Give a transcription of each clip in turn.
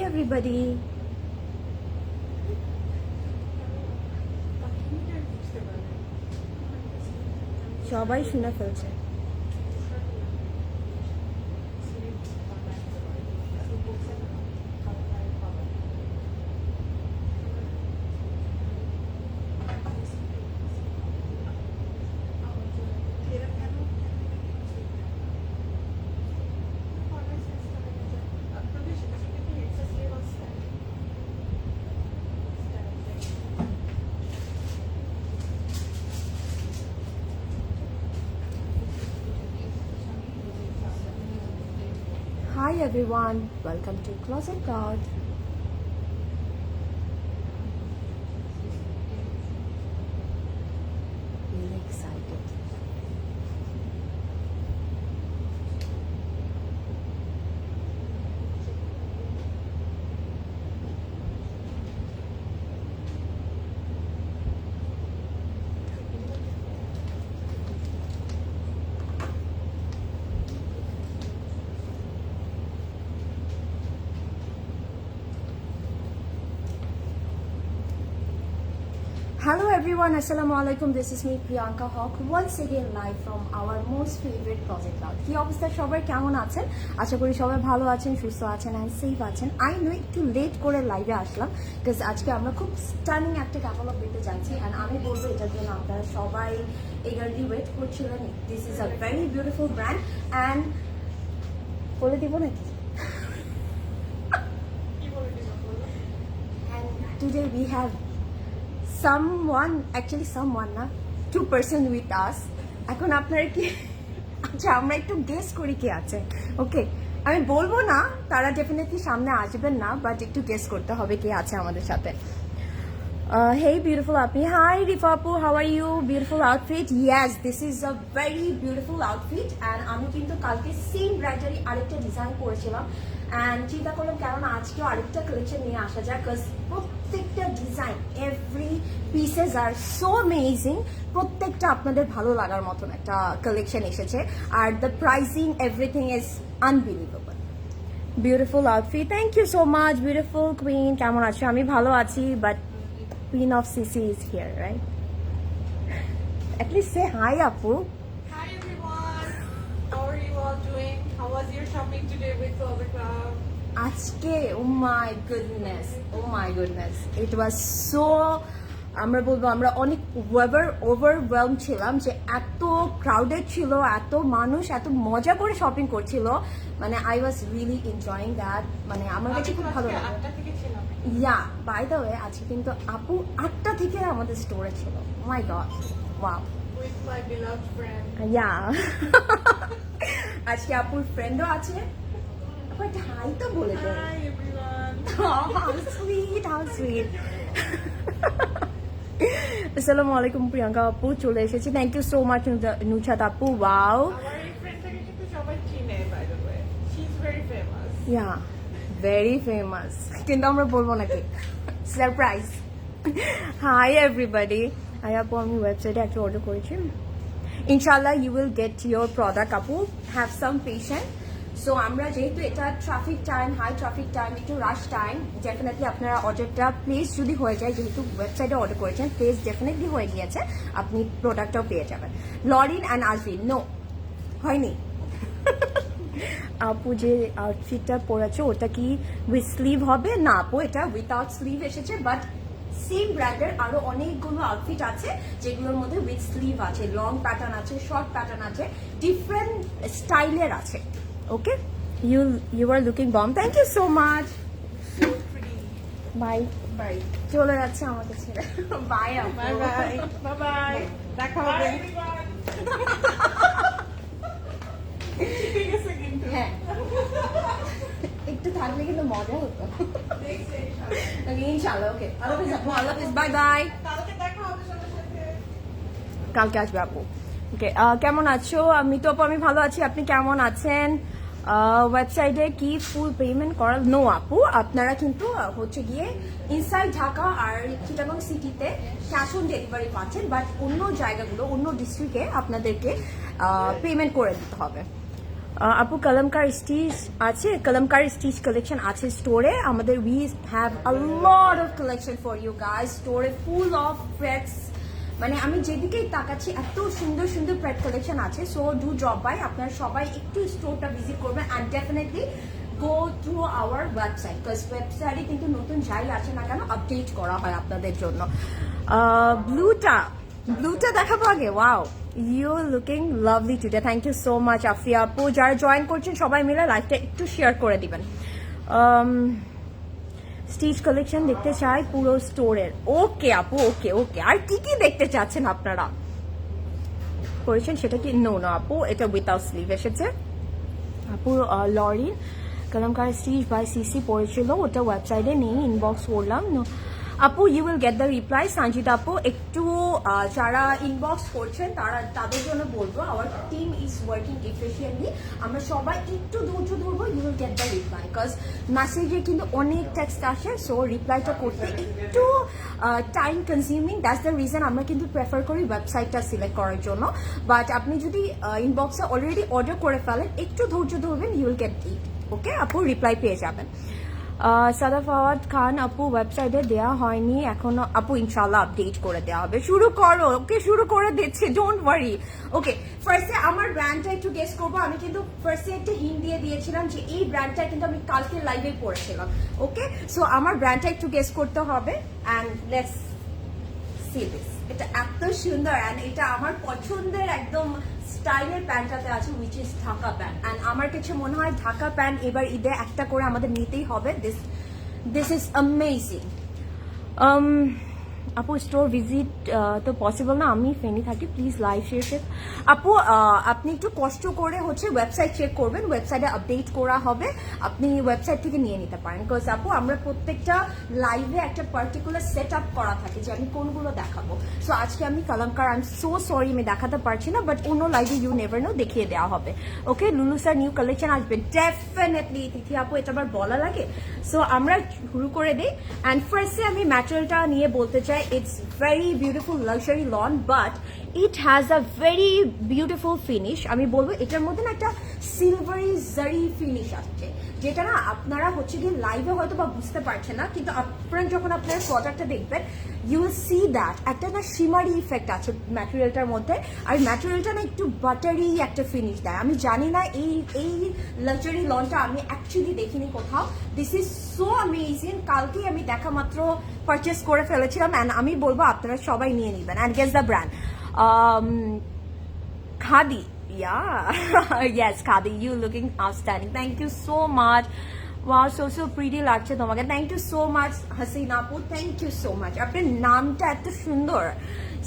everybody. সবাই শুনে ফেলছে। Hi everyone, welcome to Closet God. Really excited. Hello everyone, Assalamualaikum. This is me Priyanka Hawk once again live from our most favorite project out. কি অবস্থা সবাই, কেমন আছেন? আশা করি সবাই ভালো আছেন, সুস্থ আছেন এন্ড সেফ আছেন। আই নো একটু লেট করে লাইভে আসলাম বিকজ আজকে আমরা খুব স্টানিং একটা ক্যাটালগ দিতে যাচ্ছি এন্ড আমি বলবো এটার জন্য আপনারা সবাই eagerly ওয়েট করছিলেন। This is a very beautiful brand and বলে দিব নাকি? And today we have someone না 2% with us. এখন আপনারা কি আচ্ছা আমরা একটু গেস করি কে আছে। ওকে, আমি বলবো না, তারা ডেফিনেটলি সামনে আসবেন না, বাট একটু গেস করতে হবে কে আছে আমাদের সাথে। Hey beautiful Api, hi Rifapu, how are you? Beautiful outfit. Yes, this is a very beautiful outfit and আমি কিন্তু কালকে সেম ব্রাইডারি আরেকটা ডিজাইন করেছিলাম and চিন্তা করলাম কারণ আজকে আরেকটা কালেকশন নিয়ে আসা যায় বিকজ প্রত্যেকটা design every pieces are so amazing. প্রত্যেকটা আপনাদের ভালো লাগার মতন একটা কালেকশন এসেছে আর the pricing everything is unbelievable. Beautiful outfit, thank you so much beautiful queen. কেমন আছো? আমি ভালো আছি, but Queen of CC is here, right? At least say hi, Apu. Hi everyone. How are you all doing? How was your shopping today with Closet Club? Ajke, oh my goodness. It was so আমরা বলবো আমরা অনেক overwhelm ছিলাম যে এত crowded ছিল, এত মানুষ এত মজা করে শপিং করছিল, মানে I was really enjoying that. মানে আমার কাছে খুব ভালো লাগে। ইয়া, বাই দ্য ওয়ে আজকে কিন্তু আপু 8টা থেকে আমাদের স্টোরে ছিল। My god, wow. With my beloved friend. Yeah আজকে আপুর ফ্রেন্ডও আছে। আপু একটা হাই তো বলে দেন। Hi everyone. How sweet. আসসালামু আলাইকুম প্রিয়াঙ্কা আপু, চলে এসেছি। থ্যাংক ইউ সো মাচ নুছাত আপু, ওয়াও। আমার এই ফ্রেন্ডটাকে কিন্তু সবাই চিনে, by the way. She's very famous. Yeah, very famous, কিন্তু আমরা বলবো নাকি, সারপ্রাইজ। হাই এভরিবডি, আই আপু আমি ওয়েবসাইটে একটা অর্ডার করেছি, ইনশাল্লাহ you will get your product আপু, হ্যাভ সাম পেশেন্ট। সো আমরা যেহেতু এটা traffic time, high traffic time, একটু রাশ টাইম, ডেফিনেটলি আপনারা অর্ডারটা প্লেস যদি হয়ে যায়, যেহেতু ওয়েবসাইটে অর্ডার করেছেন, প্লেস ডেফিনেটলি হয়ে গিয়েছে, আপনি প্রোডাক্টটাও পেয়ে যাবেন। লরিন অ্যান্ড আজরিন, নো হয়নি। আপু যে আউটফিটটা পরেছে ওটা কি উইথ স্লিভ হবে? না আপু, এটা উইথাউট স্লিভ এসেছে, বাট সেম ব্র্যান্ডের আরো অনেকগুলো আউটফিট আছে যেগুলোর মধ্যে উইথ স্লিভ আছে, লং প্যাটার্ন আছে, শর্ট প্যাটার্ন আছে, ডিফারেন্ট স্টাইলের আছে। Okay, you are looking bomb, thank you so much. So pretty. Bye bye, চলে যাচ্ছে আমাকে ছেড়ে। বাই আপু, Bye bye. Bye bye. দেখা হবে। ঠিক আছে কিন্তু। হ্যাঁ একটু থাকলে কিন্তু মজা হতো। ইনশাআল্লাহ, ওকে, আল্লাহ হাফেজ আপু, আল্লাহ হাফেজ, বাই বাই। কালকে দেখা হবে সবার সাথে। কালকে আসবে আপু। ওকে, কেমন আছো? আমি তো আপু আমি ভালো আছি, আপনি কেমন আছেন? ওয়েবসাইটে কি ফুল পেমেন্ট করা? নো আপু, আপনারা কিন্তু হচ্ছে গিয়ে ইনসাইড ঢাকা আর চিটাগং সিটিতে ক্যাশ অন ডেলিভারি পাচ্ছেন, বাট অন্য জায়গাগুলো, অন্য ডিস্ট্রিক্টে আপনাদেরকে পেমেন্ট করে দিতে হবে। আপু কলমকার স্টিচ আছে, কলমকার স্টিচ কালেকশন আছে স্টোরে আমাদের। We have a lot of collection for you guys স্টোরে, ফুল অফ থ্রেডস। মানে আমি যেদিকেই তাকাচ্ছি এত সুন্দর সুন্দর প্রেড কালেকশন আছে। সো ডু ড্রপ বাই, আপনারা সবাই একটু স্টোরটা ভিজিট করবেন and definitely go to our website, because ওয়েবসাইটে কিন্তু নতুন যাই আছে না কেন আপডেট করা হয় আপনাদের জন্য। ব্লুটা দেখাবো আগে। Wow, you looking lovely today, thank you so much Afria আপু। যারা জয়েন করছেন সবাই মিলে লাইভটা একটু শেয়ার করে দিবেন। স্টিচ কালেকশন দেখতে চাই পুরো স্টোরের। ওকে আপু, ওকে ওকে। আর কি কি দেখতে চাচ্ছেন আপনারা করেছেন সেটা কি? নো নো আপু, এটা উইথাউট স্লিভ এসেছে আপু। লরিন কলমকার স্টিচ বাই সিসি পড়েছিল, ওটা ওয়েবসাইটে নেই, ইনবক্স করলাম। আপু you will get the reply. Sanjit আপু একটু যারা ইনবক্স করছেন তাদের জন্য বলবো, our team is working efficiently, আমরা সবাই একটু ধৈর্য ধরবো, you will get the reply, because মেসেজে কিন্তু অনেক টেক্সট আসে। সো রিপ্লাইটা করতে একটু time consuming, that's the reason আমরা কিন্তু প্রেফার করি ওয়েবসাইটটা সিলেক্ট করার জন্য। বাট আপনি যদি ইনবক্সে অলরেডি অর্ডার করে ফেলেন, একটু ধৈর্য ধরবেন, ইউ উইল গেট ইট। ওকে আপু, রিপ্লাই পেয়ে যাবেন। সাদাফাওয়াদ খান আপু ওয়েবসাইটে দেওয়া হয়নি এখনো আপু, ইনশাল্লাহ আপডেট করে দেওয়া হবে। শুরু করো, ওকে শুরু করে দিচ্ছি, ডোন্ট ওয়ারি। ওকে, ফার্স্টে আমার ব্র্যান্ডটা একটু গেস করবো। আমি কিন্তু ফার্স্টে একটা হিন্ট দিয়ে দিয়েছিলাম যে এই ব্র্যান্ডটা কিন্তু আমি কালকে লাইভে পড়েছিলাম। ওকে, সো আমার ব্র্যান্ডটা একটু গেস করতে হবে অ্যান্ড লেটস সি দিস। এটা এত সুন্দর অ্যান্ড এটা আমার পছন্দের একদম স্টাইলের প্যান্টটাতে আছে, which is Dhaka pant. And আমার কাছে মনে হয় ঢাকা প্যান্ট এবার ঈদে একটা করে আমাদের নিতেই হবে। This is amazing. আপু স্টোর ভিজিট তো পসিবল না, আমি ফেনি থাকি, প্লিজ লাইভ শেয়ার। আপু আপনি একটু কষ্ট করে হচ্ছে ওয়েবসাইট চেক করবেন, ওয়েবসাইটে আপডেট করা হবে, আপনি ওয়েবসাইট থেকে নিয়ে নিতে পারেন। বিকজ আপু আমরা প্রত্যেকটা লাইভে একটা পার্টিকুলার সেট আপ করা থাকে যে আমি কোনগুলো দেখাবো। সো আজকে আমি কলমকার, আই এম সো সরি আমি দেখাতে পারছি না, বাট অন্য লাইভে ইউ নেভার নো দেখিয়ে দেওয়া হবে। ওকে, লুলু স্যার নিউ কালেকশন আসবে ডেফিনেটলি। তিথি আপু এটা আবার বলা লাগে। সো আমরা শুরু করে দিই অ্যান্ড ফার্স্টে আমি ম্যাটেরিয়ালটা নিয়ে বলতে চাই। It's very beautiful luxury lawn, but it has a very beautiful finish. আমি বলবো এটার মধ্যে না একটা সিলভারি জারি ফিনিশ আসছে, যেটা না আপনারা হচ্ছে গিয়ে লাইভে হয়তো বা বুঝতে পারছেন না, কিন্তু আপনারা যখন আপনার প্রোডাক্টটা দেখবেন ইউ উইল সি দ্যাট একটা না শিমারি ইফেক্ট আছে ম্যাটেরিয়ালটার মধ্যে। আর ম্যাটেরিয়ালটা না একটু বাটারি একটা ফিনিশ দেয়। আমি জানি না এই লাক্সারি লনটা আমি অ্যাকচুয়ালি দেখিনি কোথাও। This is so amazing. কালকেই আমি দেখা মাত্র পারচেস করে ফেলেছিলাম অ্যান্ড আমি বলবো আপনারা সবাই নিয়ে নেবেন। And guess the brand khadi. Yes, Khadi, you looking outstanding. Thank you so much. Wow, so pretty লাগছে তোমাকে। Thank you so much, Hasina আপু, thank you so much. আপনার নামটা এত সুন্দর।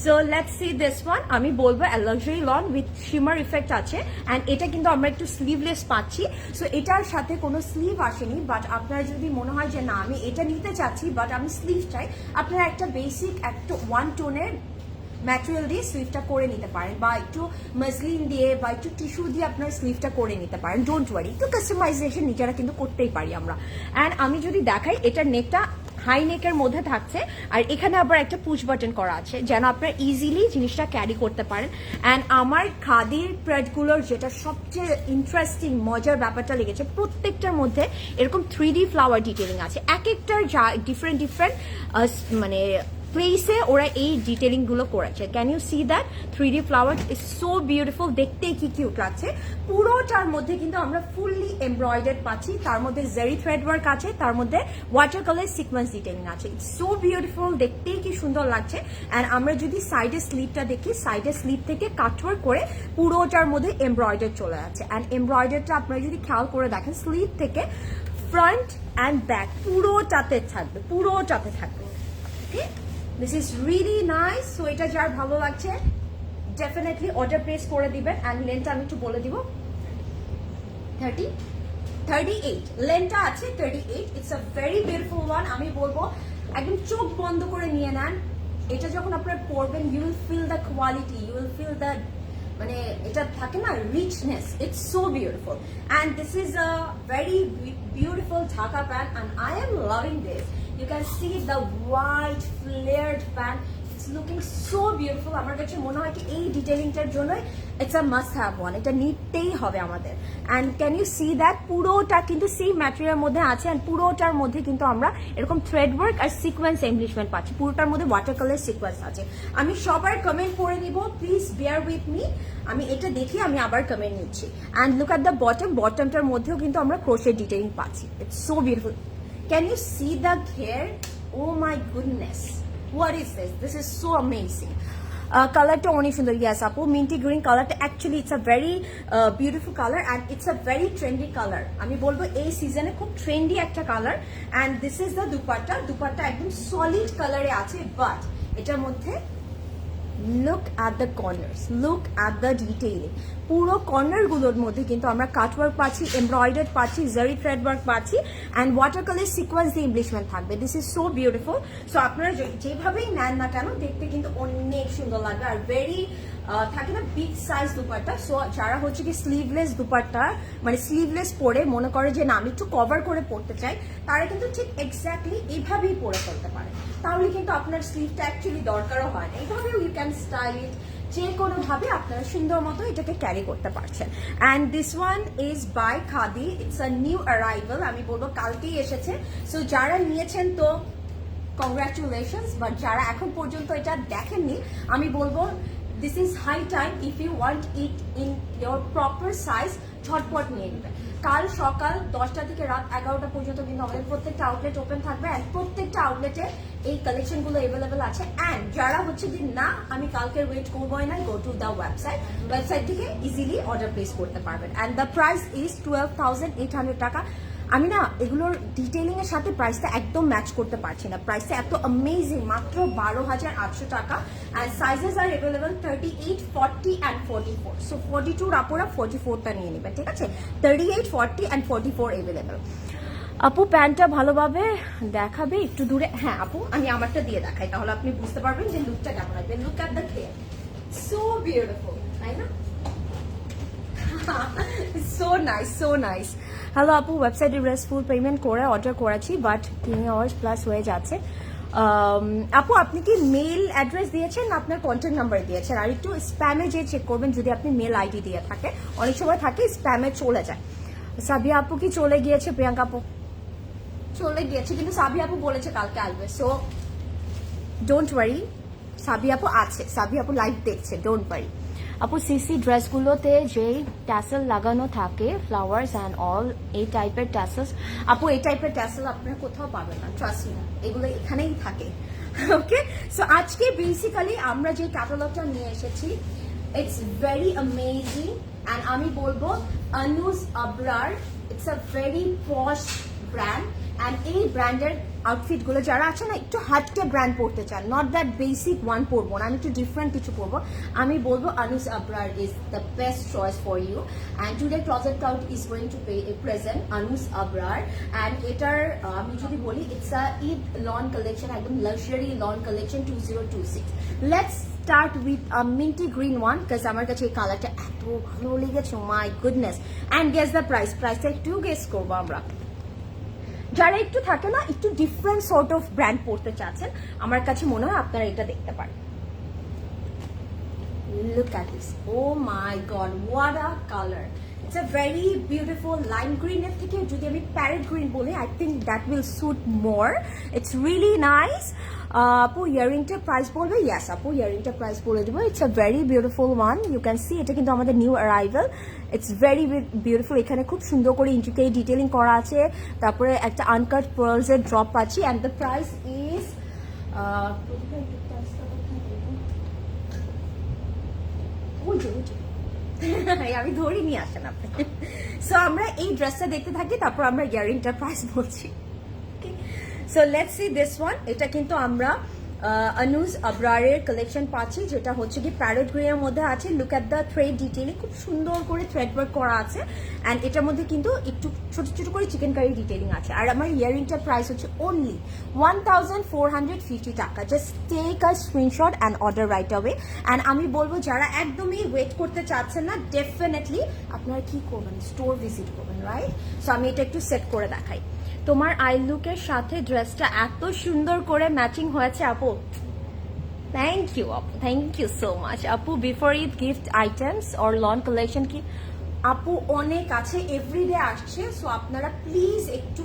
So let's see this one. আমি বলবো a luxury lawn with shimmer effect আছে and এটা কিন্তু আমরা একটু স্লিভলেস পাচ্ছি। সো এটার সাথে কোনো স্লিভ আসেনি, বাট আপনার যদি মনে হয় যে না আমি এটা নিতে চাচ্ছি বাট আমি স্লিভ চাই, আপনারা একটা বেসিক একটা ওয়ান টোনের ম্যাটেরিয়াল দিয়ে স্লিভটা করে নিতে পারেন, বা একটু মাসলিন দিয়ে বা একটু টিস্যু দিয়ে আপনার স্লিভটা করে নিতে পারেন। ডোন্ট ওয়ারি, একটু কাস্টমাইজেশন নিজেরা কিন্তু করতেই পারি আমরা। অ্যান্ড আমি যদি দেখাই এটার নেকটা হাই নেকের মধ্যে থাকছে আর এখানে আবার একটা পুশ বাটন করা আছে যেন আপনারা ইজিলি জিনিসটা ক্যারি করতে পারেন। অ্যান্ড আমার খাদির প্রেডগুলোর যেটা সবচেয়ে ইন্টারেস্টিং মজার ব্যাপারটা লেগেছে, প্রত্যেকটার মধ্যে এরকম 3D ফ্লাওয়ার ডিটেলিং আছে। এক একটার যা ডিফারেন্ট মানে প্লেসে ওরা এই ডিটেলিং গুলো করেছে। Can you see that 3D flower is so beautiful, দেখতে কি কিউট লাগছে। পুরোটার মধ্যে কিন্তু আমরা ফুললি এমব্রয়ডার্ড পাচ্ছি, তার মধ্যে জারি থ্রেড ওয়ার্ক আছে, তার মধ্যে ওয়াটার কালার সিকোয়েন্স ডিটেলিং আছে। ইটস সো বিউটিফুল, দেখতেই কি সুন্দর লাগছে। অ্যান্ড আমরা যদি সাইডের স্লিভটা দেখি, সাইডের স্লিভ থেকে কাটওয়ার্ক করে পুরোটার মধ্যে এমব্রয়ডার চলে যাচ্ছে। অ্যান্ড এমব্রয়ডারটা আপনারা যদি খেয়াল করে দেখেন, স্লিভ থেকে ফ্রন্ট অ্যান্ড ব্যাক পুরোটাতে থাকবে, পুরোটাতে থাকবে। Okay, this is really nice. So এটা যার ভালো লাগছে ডেফিনেটলি অর্ডার প্লেস করে দিবেন। অ্যান্ড লেন্থটা আমি একটু বলে দিব, 38 লেন্থটা আছে, 38। It's a very beautiful one. আমি বলবো একদম চোখ বন্ধ করে নিয়ে নেন, এটা যখন আপনারা পরবেন you will feel the quality, you will feel the মানে এটা থাকে না richness. It's so beautiful and this is a very beautiful Dhaka pant and I am loving this. You can see the white flared pant, it's looking so beautiful. আমার কাছে মনে হয় কি এই ডিটেলিংটার জন্য it's a must have one, এটা নিতেই হবে আমাদের। And can you see that পুরোটা কিন্তু সেম ম্যাটেরিয়ালের মধ্যে আছে, অ্যান্ড পুরোটার মধ্যে কিন্তু আমরা এরকম থ্রেড ওয়ার্ক আর সিকোয়েন্স এমব্লিশমেন্ট পাচ্ছি, পুরোটার মধ্যে ওয়াটার কালার সিকোয়েন্স আছে। আমি সবার কমেন্ট পড়ে নিব, প্লিজ বেয়ার উইথ মি। আমি এটা দেখি আমি আবার কমেন্ট নিচ্ছি। অ্যান্ড লুক অ্যাট দ্য বটমটার মধ্যেও কিন্তু আমরা ক্রোশের ডিটেলিং পাচ্ছি। It's so beautiful. Can you see the ঘের? Oh my goodness, what is this? This is so amazing. কালারটা অনেক সুন্দর। ইয়াস আপু, মিন্টি গ্রিন কালারটা actually it's a very beautiful colour and it's a very trendy colour. আমি বলবো এই সিজনে খুব ট্রেন্ডি একটা colour. And this is the dupatta একদম সলিড কালারে আছে, বাট এটার মধ্যে look at the corners, look at the detailing. পুরো কর্নারগুলোর মধ্যে কিন্তু আমরা কাটওয়ার্ক পাচ্ছি, এমব্রয়ডার্ড পাচ্ছি, জারি থ্রেড ওয়ার্ক পাচ্ছি, অ্যান্ড ওয়াটার কালার সিকোয়েন্স দিয়ে এমব্লিশমেন্ট থাকবে। This is so beautiful. So আপনারা যেভাবেই নেন না কেন দেখতে কিন্তু অনেক সুন্দর লাগবে। আর ভেরি থাকে না বিগ সাইজ দুপাট্টা। সো যারা হচ্ছে কি স্লিভলেস দুপাট্টা মানে স্লিভলেস পরে মনে করে যে না আমি একটু কভার করে পড়তে চাই, তারা কিন্তু ঠিক এক্স্যাক্টলি এইভাবেই পরে ফেলতে পারে। তাহলে কিন্তু আপনার স্লিভটা অ্যাকচুয়ালি দরকারও হয় না। এইভাবেও ইউ ক্যান স্টাইল ইট, যে কোনোভাবে আপনারা সুন্দর মতো এটাকে ক্যারি করতে পারছেন। And this one is by khadi, it's a new arrival. আমি বলবো কালকেই এসেছে। সো যারা নিয়েছেন তো কংগ্রাচুলেশনস, বাট যারা এখন পর্যন্ত এটা দেখেননি আমি বলবো this is high time. If you want it in your proper size, ঝটপট নিয়ে নেবেন। কাল সকাল 10টা থেকে রাত 11টা পর্যন্ত কিন্তু আমাদের প্রত্যেকটা আউটলেট ওপেন থাকবে, অ্যান্ড প্রত্যেকটা আউটলেটে এই কালেকশনগুলো অ্যাভেলেবেল আছে। অ্যান্ড যারা হচ্ছে যে না আমি কালকে ওয়েট করবোই না, গো টু দ্য ওয়েবসাইট থেকে ইজিলি অর্ডার প্লেস করতে পারবেন। অ্যান্ড দ্য প্রাইস ইজ 12,800 টাকা। আমি না এগুলোর ডিটেইলিং এর সাথে প্রাইসটা একদম ম্যাচ করতে পারছি না। প্রাইসটা এত অ্যামেজিং, মাত্র 12,800 টাকা। And sizes are available 38, 40 and 44। So 42 আপুরা 44টা নিয়ে নেবেন, ঠিক আছে? 38, 40 অ্যান্ড 44 অ্যাভেলেবল। আপু প্যান্টটা ভালোভাবে দেখাবে একটু দূরে? হ্যাঁ আপু, আমি আমারটা দিয়ে দেখাই, তাহলে আপনি বুঝতে পারবেন যে লুকটা কেমন আসবে। Look at the clear, so beautiful, তাই না? So nice, so nice. Hello আপু, ওয়েবসাইটে ফুল পেমেন্ট করে অর্ডার করেছি, বাট 3 আওয়ার্স প্লাস হয়ে যাচ্ছে। আপু আপনি কি মেল অ্যাড্রেস দিয়েছেন না আপনার কন্ট্যাক্ট নাম্বার দিয়েছেন? আর একটু স্প্যামে যে চেক করবেন, যদি আপনি মেল আইডি দিয়ে থাকে, অনেক সময় থাকে স্প্যামে চলে যায়। সাবিয়া আপু কি চলে গিয়েছে? প্রিয়াঙ্কা আপু চলে গিয়েছে, কিন্তু সাবিয়া আপু বলেছে কালকে আসবে। সো ডোন্ট ওয়ারি, সাবিয়া আপু আছে, সাবিয়া আপু লাইভ দেখছে, ডোন্ট ওয়ারি। আপু সিসি ড্রেসগুলোতে যেই ট্যাসেল লাগানো থাকে, ফ্লাওয়ার্স অ্যান্ড অল, এই টাইপের ট্যাসেলস, আপু এই টাইপের ট্যাসেল আপনার কোথাও পাবেন না, ট্রাস্ট মি, এগুলো এখানেই থাকে। ওকে, সো আজকে বেসিক্যালি আমরা যে ক্যাটালগটা নিয়ে এসেছি, ইটস ভেরি অ্যামেজিং। অ্যান্ড আমি বলবো Anus Abrar, it's a very posh brand. And এই ব্র্যান্ডের আউটফিট গুলো যারা আছে না একটু হাটকে ব্র্যান্ড পড়তে চান, নট দ্যাট বেসিক ওয়ান পরবো না, আমি একটু ডিফারেন্ট কিছু পরবো, আমি বলবো Anus Abrar is the best choice for you. And today Closet Cloud is going to present Anus Abrar. And এটার আমি যদি বলি it's a Eid lawn collection, একদম luxury lawn collection 2026। Let's start with minty green one, because আমার কাছে এই কালারটা এত ভালো লেগেছে, my goodness. And guess the প্রাইসটা একটু গেস করবো আমরা। যারা একটু থাকে না একটু ডিফারেন্ট সর্ট অফ ব্র্যান্ড পড়তে চাচ্ছেন, আমার কাছে মনে হয় আপনারা এটা দেখতে পারেন। Look at this, oh my god, what a color. It's a very beautiful lime green এর থেকে যদি আমি প্যারেট গ্রিন বলি, I think that will suit more. It's really nice. আপু ইয়ারিংটার প্রাইস বলবে? ইয়েস আপু, ইয়ারিংটার প্রাইস বলে দেবো। It's a very beautiful one, you can see, এটা কিন্তু আমাদের new arrival. It's very beautiful, এখানে খুব সুন্দর করে ইন্ট্রিকেট ডিটেলিং করা আছে, তারপরে একটা আনকাট পার্লসের ড্রপ পাচ্ছি। অ্যান্ড দ্য প্রাইস ইজ আমি ধরি নিয়ে আসেন আপনি। সো আমরা এই ড্রেসটা দেখতে থাকি, তারপর আমরা ইয়ারিংটার প্রাইস বলছি। So let's see this one. এটা কিন্তু আমরা অনুজ আবরারের কালেকশন পাচ্ছি, যেটা হচ্ছে কি প্যারেট গ্রিনের মধ্যে আছে। Look at the thread detailing, খুব সুন্দর করে থ্রেড ওয়ার্ক করা আছে। অ্যান্ড এটার মধ্যে কিন্তু একটু ছোট ছোট করে চিকেন কারি ডিটেইলিং আছে। আর আমার ইয়ারিংটার প্রাইস হচ্ছে অনলি 1450 টাকা। Just take a screenshot and order right away. And আমি বলবো যারা একদমই ওয়েট করতে চাচ্ছেন না, ডেফিনেটলি আপনারা কি করবেন, স্টোর ভিজিট করবেন, রাইট? সো আমি এটা একটু সেট করে দেখাই। তোমার আই লুকের সাথে ড্রেসটা এত সুন্দর করে ম্যাচিং হয়েছে আপু, থ্যাংক ইউ আপু, থ্যাংক ইউ সো মাচ আপু। Before Eid gift items or loan collection কি আপু অনেক আছে, এভরিডে আসছে, সো আপনারা প্লিজ একটু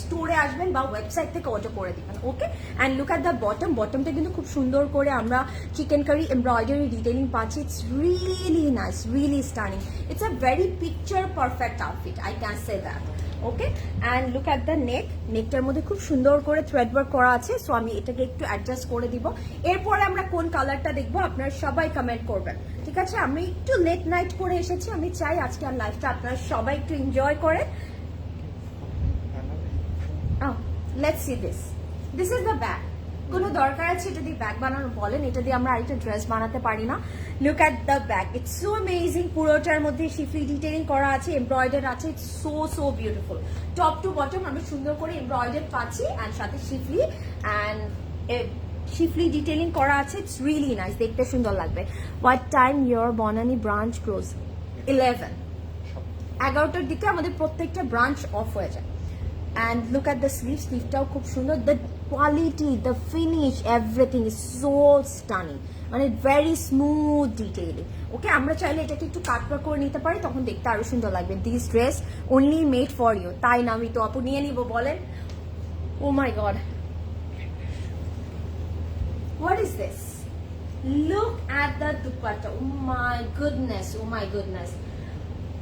স্টোরে আসবেন বা ওয়েবসাইট থেকে অর্ডার করে দিবেন, ওকে। অ্যান্ড লুক অ্যাট দ্য বটমটা কিন্তু খুব সুন্দর করে আমরা চিকেন কারি এমব্রয়ডারি ডিটেলিং পাচ্ছি। It's really nice, really stunning. It's a very picture perfect outfit, I can say that, okay. And look at the nectar মধ্যে খুব সুন্দর করে থ্রেড ওয়ার্ক করা আছে, সো আমি এটাকে একটু অ্যাডজাস্ট করে দিব। এরপরে আমরা কোন কালারটা দেখবো আপনারা সবাই কমেন্ট করবেন, ঠিক আছে। আমি একটু লেট নাইট করে এসেছি, আমি চাই আজকে আর লাইফটা আপনারা সবাই একটু এনজয় করেন। Let's see this is the bag. কোনো দরকার আছে এটা দিয়ে ব্যাগ বানানো বলেন, এটা দিয়ে আমরা আরেকটা ড্রেস বানাতে পারি না? Look at the bag, it's so amazing. পুরোটার মধ্যে শিফলি ডিটেলিং করা আছে, এমব্রয়ডার আছে, it's so beautiful. Top to bottom আমরা সুন্দর করে এমব্রয়ডার পাচ্ছি অ্যান্ড সাথে শিফলি ডিটেলিং করা আছে। ইটস রিয়েলি নাইস, দেখতে সুন্দর লাগবে। What time your Banani branch close? 11। 11টার দিকে আমাদের প্রত্যেকটা ব্রাঞ্চ অফ হয়ে যায়। And look at the sleeveটাও খুব সুন্দর। The quality, the finish, everything is so stunning. মানে very smooth detailing. ওকে, আমরা চাইলে এটাকে একটু কাটওয়ার্ক করে নিতে পারি, তখন দেখতে আরো সুন্দর লাগবে। This dress only made for you. তাই না? আমি তো আপু নিয়ে নিব বলেন। Oh my god. What is this? Look at the dupatta. Oh my goodness. Oh my goodness.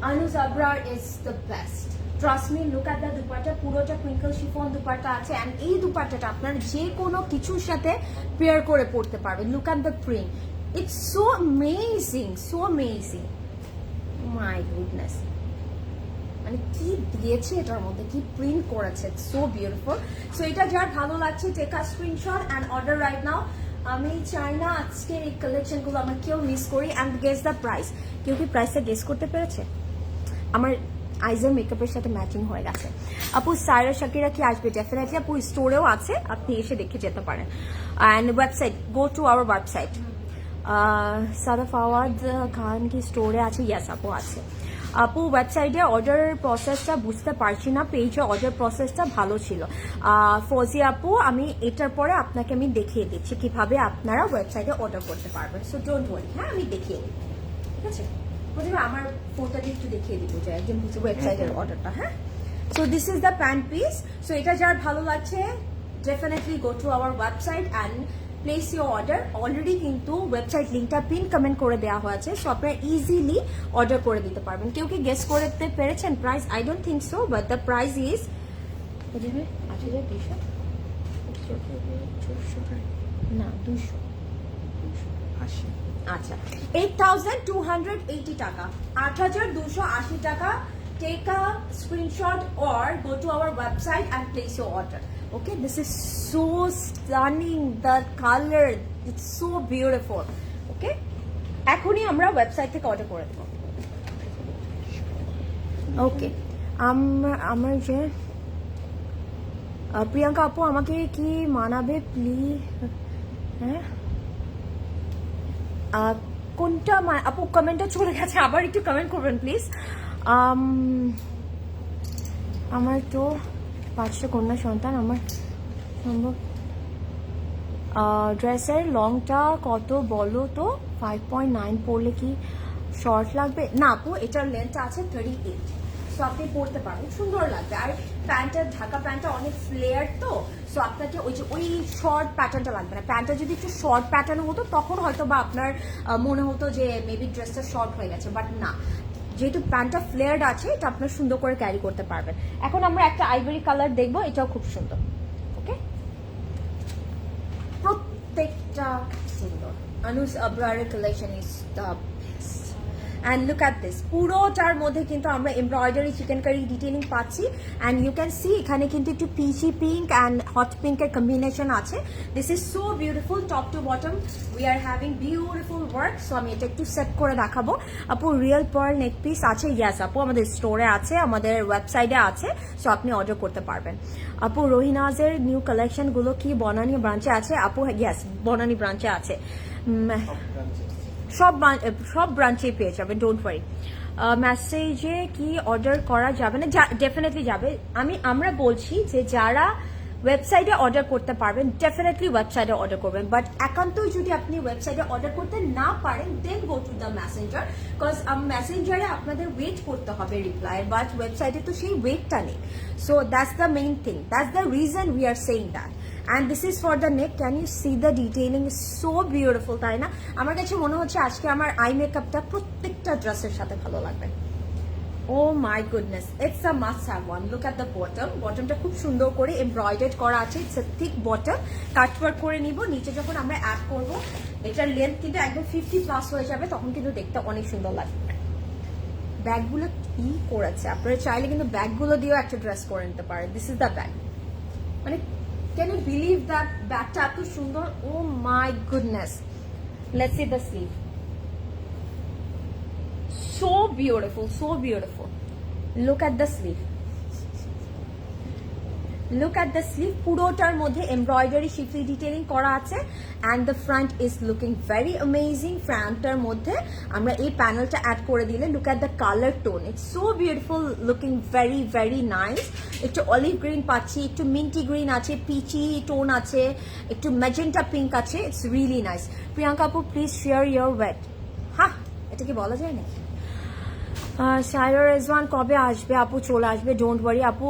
Anu Zabrar is the best. Trust me, look at the dupatta. পুরোটা crinkle chiffon dupatta আছে, and এই দুপাট্টাটা আপনারা যে কোনো কিছুর সাথে pair করে পড়তে পারবেন। Look at the print. It's so amazing, so amazing. My goodness. মানে কি দিয়েছে এটার মধ্যে, কি প্রিন্ট করেছে, সো বিউটিফুল। সো এটা যার ভালো লাগছে, take a screenshot and order right now. আমি চাই না আজকের এই কালেকশনগুলো আমরা কেউ মিস করি। And guess the price. কেউ কি প্রাইসটা গেস করতে পেরেছে? আমার আইজের মেকআপের সাথে ম্যাচিং হয়ে গেছে। আপু সায়রা শাকিরা কি আসবে? ডেফিনেটলি আপু, স্টোরেও আছে, আপনি এসে দেখে যেতে পারেন। And website, go to our website. Sadaf আওয়াজ খান কি স্টোরে আছে? ইয়েস আপু আছে। আপু ওয়েবসাইটে অর্ডার প্রসেসটা বুঝতে পারছি না, পেজে অর্ডার প্রসেসটা ভালো ছিল। ফজি আপু, আমি এটার পরে আপনাকে আমি দেখিয়ে দিচ্ছি কিভাবে আপনারা ওয়েবসাইটে অর্ডার করতে পারবেন, সো ডোন্ট ওয়ারি। হ্যাঁ, আমি দেখিয়ে দিই, ঠিক আছে। প্রথমে আমার ফোনটা দিয়ে একটু দেখিয়ে দিব যে একদম ওয়েবসাইটের অর্ডারটা। হ্যাঁ, so this is the pant piece. So এটা যার ভালো লাগছে, definitely go to our website and place your order. Already কিন্তু ওয়েবসাইট লিঙ্কটা পিন কমেন্ট করে দেওয়া হয়েছে, সো আপনারা ইজিলি অর্ডার করে দিতে পারবেন। কেউ কি গেস করতে পেরেছেন price? I don't think so, but the price is 8,200 না 200। আচ্ছা, 8,280 টাকা, 8,280 টাকা। Take a screenshot or go to our website and place your order. Okay, this is so stunning. The color, it's so beautiful. Okay, এখনই আমরা website থেকে order করে দেব। ওকে, আমার যে প্রিয়াঙ্কা আপু, আমাকে কি মানাবে প্লিজ? হ্যাঁ, কোনটা আপু? কমেন্টটা চলে গেছে, আবার একটু কমেন্ট করবেন প্লিজ। আমার তো 5টা কন্যা সন্তান, আমার সম্ভব ড্রেসের লংটা কত বলো তো? 5.9 পরলে কি শর্ট লাগবে? না আপু, এটার লেন্থটা আছে 38, সো আপনি পরতে পারবেন, সুন্দর লাগবে। আর প্যান্টের ঢাকা প্যান্টটা অনেক ফ্লেয়ার, তো সো আপনাকে ওই শর্ট প্যাটার্নটা লাগবে না। প্যান্টটা যদি একটু শর্ট প্যাটার্ন হতো তখন হয়তো বা আপনার মনে হতো যে মেবি ড্রেসটা শর্ট হয়ে গেছে, বাট না, যেহেতু প্যান্টটা ফ্লেয়ার্ড আছে, এটা আপনার সুন্দর করে ক্যারি করতে পারবেন। এখন আমরা একটা আইভরি কালার দেখবো, এটাও খুব সুন্দর। ওকে, প্রত্যেকটা সুন্দর। আনুস আবরারের collection is the best. And look at this, পুরোটার মধ্যে কিন্তু আমরা এমব্রয়ডারি চিকেন কারি ডিটেলিং পাচ্ছি। অ্যান্ড ইউ ক্যান সি এখানে কিন্তু একটু পিচি পিঙ্ক অ্যান্ড হট পিঙ্কের কম্বিনেশন আছে। This is so beautiful, top to bottom we are having beautiful work. So আমি এটা একটু সেট করে দেখাবো। আপু রিয়েল পার্ল নেক পিস আছে? ইয়েস আপু, আমাদের স্টোরে আছে, আমাদের ওয়েবসাইটে আছে, সো আপনি অর্ডার করতে পারবেন। আপু রোহিনাজের নিউ কালেকশনগুলো কি বনানী ব্রাঞ্চে আছে? আপু ইয়েস, বনানী ব্রাঞ্চে আছে, সব ব্রাঞ্চেই পেয়ে যাবেন, ডোন্ট ওয়ারি। মেসেজে কি অর্ডার করা যাবে না? ডেফিনেটলি যাবে। আমরা বলছি যে যারা ওয়েবসাইটে অর্ডার করতে পারবেন, ডেফিনেটলি ওয়েবসাইটে অর্ডার করবেন। বাট একান্তই যদি আপনি ওয়েবসাইটে অর্ডার করতে না পারেন, then go to the Messenger, because মেসেঞ্জারে আপনাদের ওয়েট করতে হবে রিপ্লাই, বাট ওয়েবসাইটে তো সেই ওয়েটটা নেই। So that's the main thing, that's the reason we are saying that. And this is for the neck, can you see the detailing is so beautiful, তাই না? আমার কাছে মনে হচ্ছে আজকে আমার আই মেকআপটা প্রত্যেকটা ড্রেসের সাথে ভালো লাগবে। Oh my goodness, it's a must have one. Look at the bottom. Bottomটা খুব সুন্দর করে এমব্রয়ডার্ড করা আছে। It's a thick bottom. Cut work করে নিব। নিচে যখন আমরা অ্যাড করব, এটার লেন্থ কিন্তু একদম 50 প্লাস হয়ে যাবে, তখন কিন্তু দেখতে অনেক সুন্দর লাগবে। ব্যাগগুলো কি করেছে, আপনারা চাইলে কিন্তু ব্যাগগুলো দিয়েও একটা ড্রেস করে নিতে পারেন। This is the bag. মানে ক্যান ইউ বিলিভ দ্যাট ব্যাগটা এত সুন্দর? Oh my goodness. Let's see the sleeve. So beautiful, so beautiful. Look at the sleeve. Look at the sleeve. পুরোটার মধ্যে এমব্রয়ডারি শিফলি ডিটেইলিং করা আছে, and the front is looking very amazing. ফ্রন্টটার মধ্যে আমরা এই প্যানেলটা অ্যাড করে দিলে, look at the color tone. It's so beautiful, looking very very nice. একটু অলিভ গ্রিন পাচ্ছি, একটু মিন্টি গ্রিন আছে, পিচি টোন আছে, একটু ম্যাজেন্টা পিঙ্ক আছে। It's really nice. প্রিয়াঙ্কা আপু, প্লিজ শেয়ার your weight. হ্যাঁ, এটা কি বলা যায় না? শায়রা রেজওয়ান কবে আসবে আপু? চলে আসবে, ডোন্ট ওয়ারি আপু।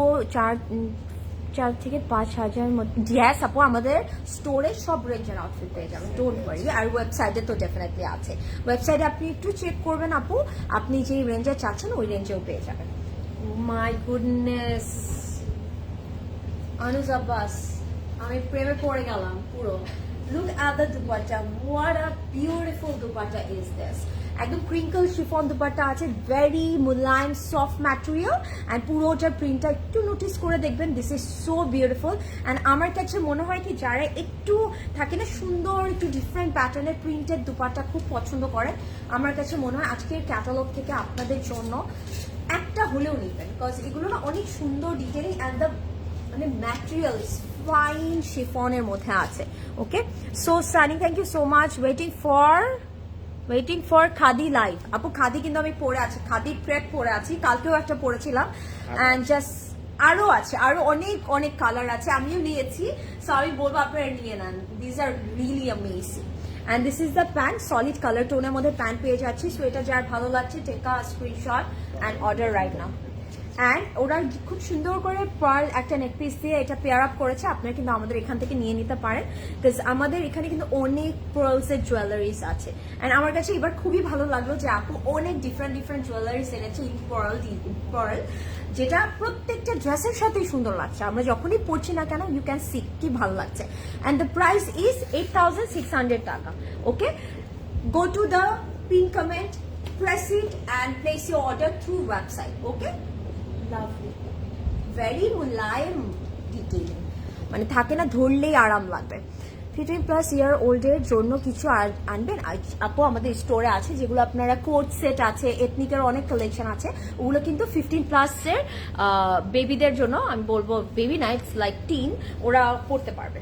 4 থেকে 5 হাজার মধ্যে। ইয়েস আপু, আমাদের স্টোরে সব রেঞ্জের আউটফিট পেয়ে যাবেন, ডোন্ট ওয়ারি। আর ওয়েবসাইটে তো ডেফিনেটলি আছে। ওয়েবসাইটে আপনি একটু চেক করবেন আপু, আপনি যে রেঞ্জে চাচ্ছেন ওই রেঞ্জেও পেয়ে যাবেন। মাই গুডনেস, অনুজ আব্বাস, আমি প্রেমে পড়ে গেলাম পুরো। Look at the dupatta, what a beautiful dupatta is this. একদম ক্রিঙ্কল শিফন দুপাট্টা আছে, ভেরি মুলায়ম সফট ম্যাটেরিয়াল, অ্যান্ড পুরোটার প্রিন্টটা একটু নোটিস করে দেখবেন। This is so beautiful. And আমার কাছে মনে হয় কি, যারা একটু থাকে না সুন্দর, একটু ডিফারেন্ট প্যাটার্নের প্রিন্টেড দুপাট্টা খুব পছন্দ করে, আমার কাছে মনে হয় আজকের ক্যাটালগ থেকে আপনাদের জন্য একটা হলেও নিবেন, বিকজ এগুলো না অনেক সুন্দর ডিটেইলিং, অ্যান্ড দ্য মানে ম্যাটেরিয়াল ফাইন শিফনের মধ্যে আছে। Okay, so Sunny, thank you so much. Waiting for Khadi live. আপু খাদি কিন্তু আমি পরে আছি, খাদি ক্রেপ পরে আছি, কালকেও একটা পরেছিলাম। অ্যান্ড জাস্ট আরো আছে, আরো অনেক অনেক কালার আছে, আমিও নিয়েছি। সো আমি বলবো আপনারা নিয়ে নেন, this are really amazing. And this is the pant, solid colour টোনের মধ্যে প্যান্ট পেয়ে যাচ্ছি। সো এটা যার ভালো লাগছে, take a screenshot and order right now. And ওরা খুব সুন্দর করে পার্ল একটা নেক পিস দিয়ে এটা পেয়ার আপ করেছে, আপনারা কিন্তু আমাদের এখান থেকে নিয়ে নিতে পারেন, বিকজ আমাদের এখানে কিন্তু অনেক পার্লসের জুয়েলারিস আছে। অ্যান্ড আমার কাছে এবার খুবই ভালো লাগলো যে আপু অনেক ডিফারেন্ট ডিফারেন্ট জুয়েলারিস এনেছে, ইন পার্ল, যেটা প্রত্যেকটা ড্রেসের সাথেই সুন্দর লাগছে। আমরা যখনই পড়ছি না কেন, ইউ ক্যান সি কি ভালো লাগছে। অ্যান্ড দ্য প্রাইস ইজ 8,600 টাকা। Okay, go to the pin comment, press it and place your order through website. Okay, lovely, very মুলায়ম ডিটেইলিং, মানে থাকে না ধরলেই আরাম লাগবে। 15+ ইয়ার ওল্ডের জন্য কিছু আনবেন আপু, আমাদের স্টোরে আছে, যেগুলো আপনারা কোট সেট আছে, এথনিকের অনেক কালেকশন আছে, ওগুলো কিন্তু 15+ এর বেবিদের জন্য। আমি বলবো বেবি না, ইটস লাইক টিন, ওরা পড়তে পারবে।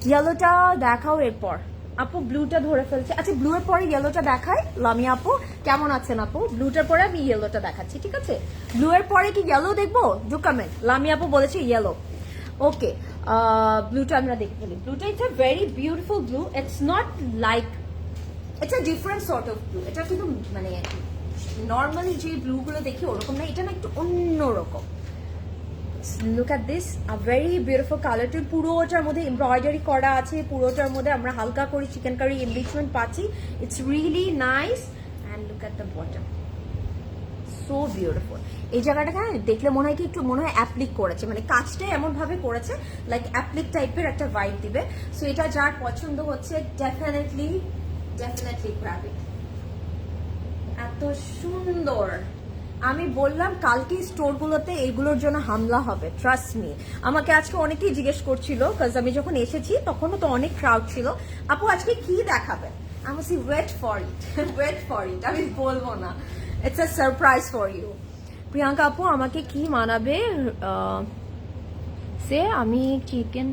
ইয়েলোটা দেখাও এরপর। আপু ব্লুটা ধরে ফেলছে, আচ্ছা ব্লু এর পরে ইয়েলোটা দেখায়। লামিয়া আপু কেমন আছেন আপু? ব্লুটার পরে আমি ইয়েলোটা দেখাচ্ছি, ঠিক আছে? ব্লু এর পরে কি ইয়েলো দেখবো? Do comment. লামিয়া আপু বলেছে ইয়েলো। ওকে, ব্লুটা আমরা দেখে ফেলি। ব্লুটা it's a very beautiful blue, it's not like, it's a different sort of blue. এটা কিন্তু মানে নর্মালি যে ব্লুগুলো দেখি ওরকম না, এটা না একটু অন্যরকম। Look at this, a very beautiful colour tone, পুরোটার মধ্যে এমব্রয়ডারি করা আছে, পুরোটার মধ্যে আমরা হালকা করে চিকেন কারি এনরিচমেন্ট পাচ্ছি। It's really nice. And look at the bottom, so beautiful. এই জায়গাটা দেখলে মনে হয় কি একটু মনে হয় অ্যাপ্লিক করেছে, মানে কাজটাই এমন ভাবে করেছে লাইক অ্যাপ্লিক টাইপের একটা ভাইব দিবে। সো এটা যার পছন্দ হচ্ছে ডেফিনেটলি গ্র্যাব ইট। এত সুন্দর, আমি বললাম কালকে স্টোরগুলোতে এইগুলোর জন্য হামলা হবে, ট্রাস্ট মি। আমাকে আজকে অনেকেই জিজ্ঞেস করছিল, কাজ আমি যখন এসেছি তখনও তো অনেক ক্রাউড ছিল, আপু আজকে কি দেখাবেন? আমি বলছি ওয়েট ফর ইট, আমি বলবো না, it's a surprise for you. Priyanka আপু আমাকে কি মানাবে? আমি চিকেন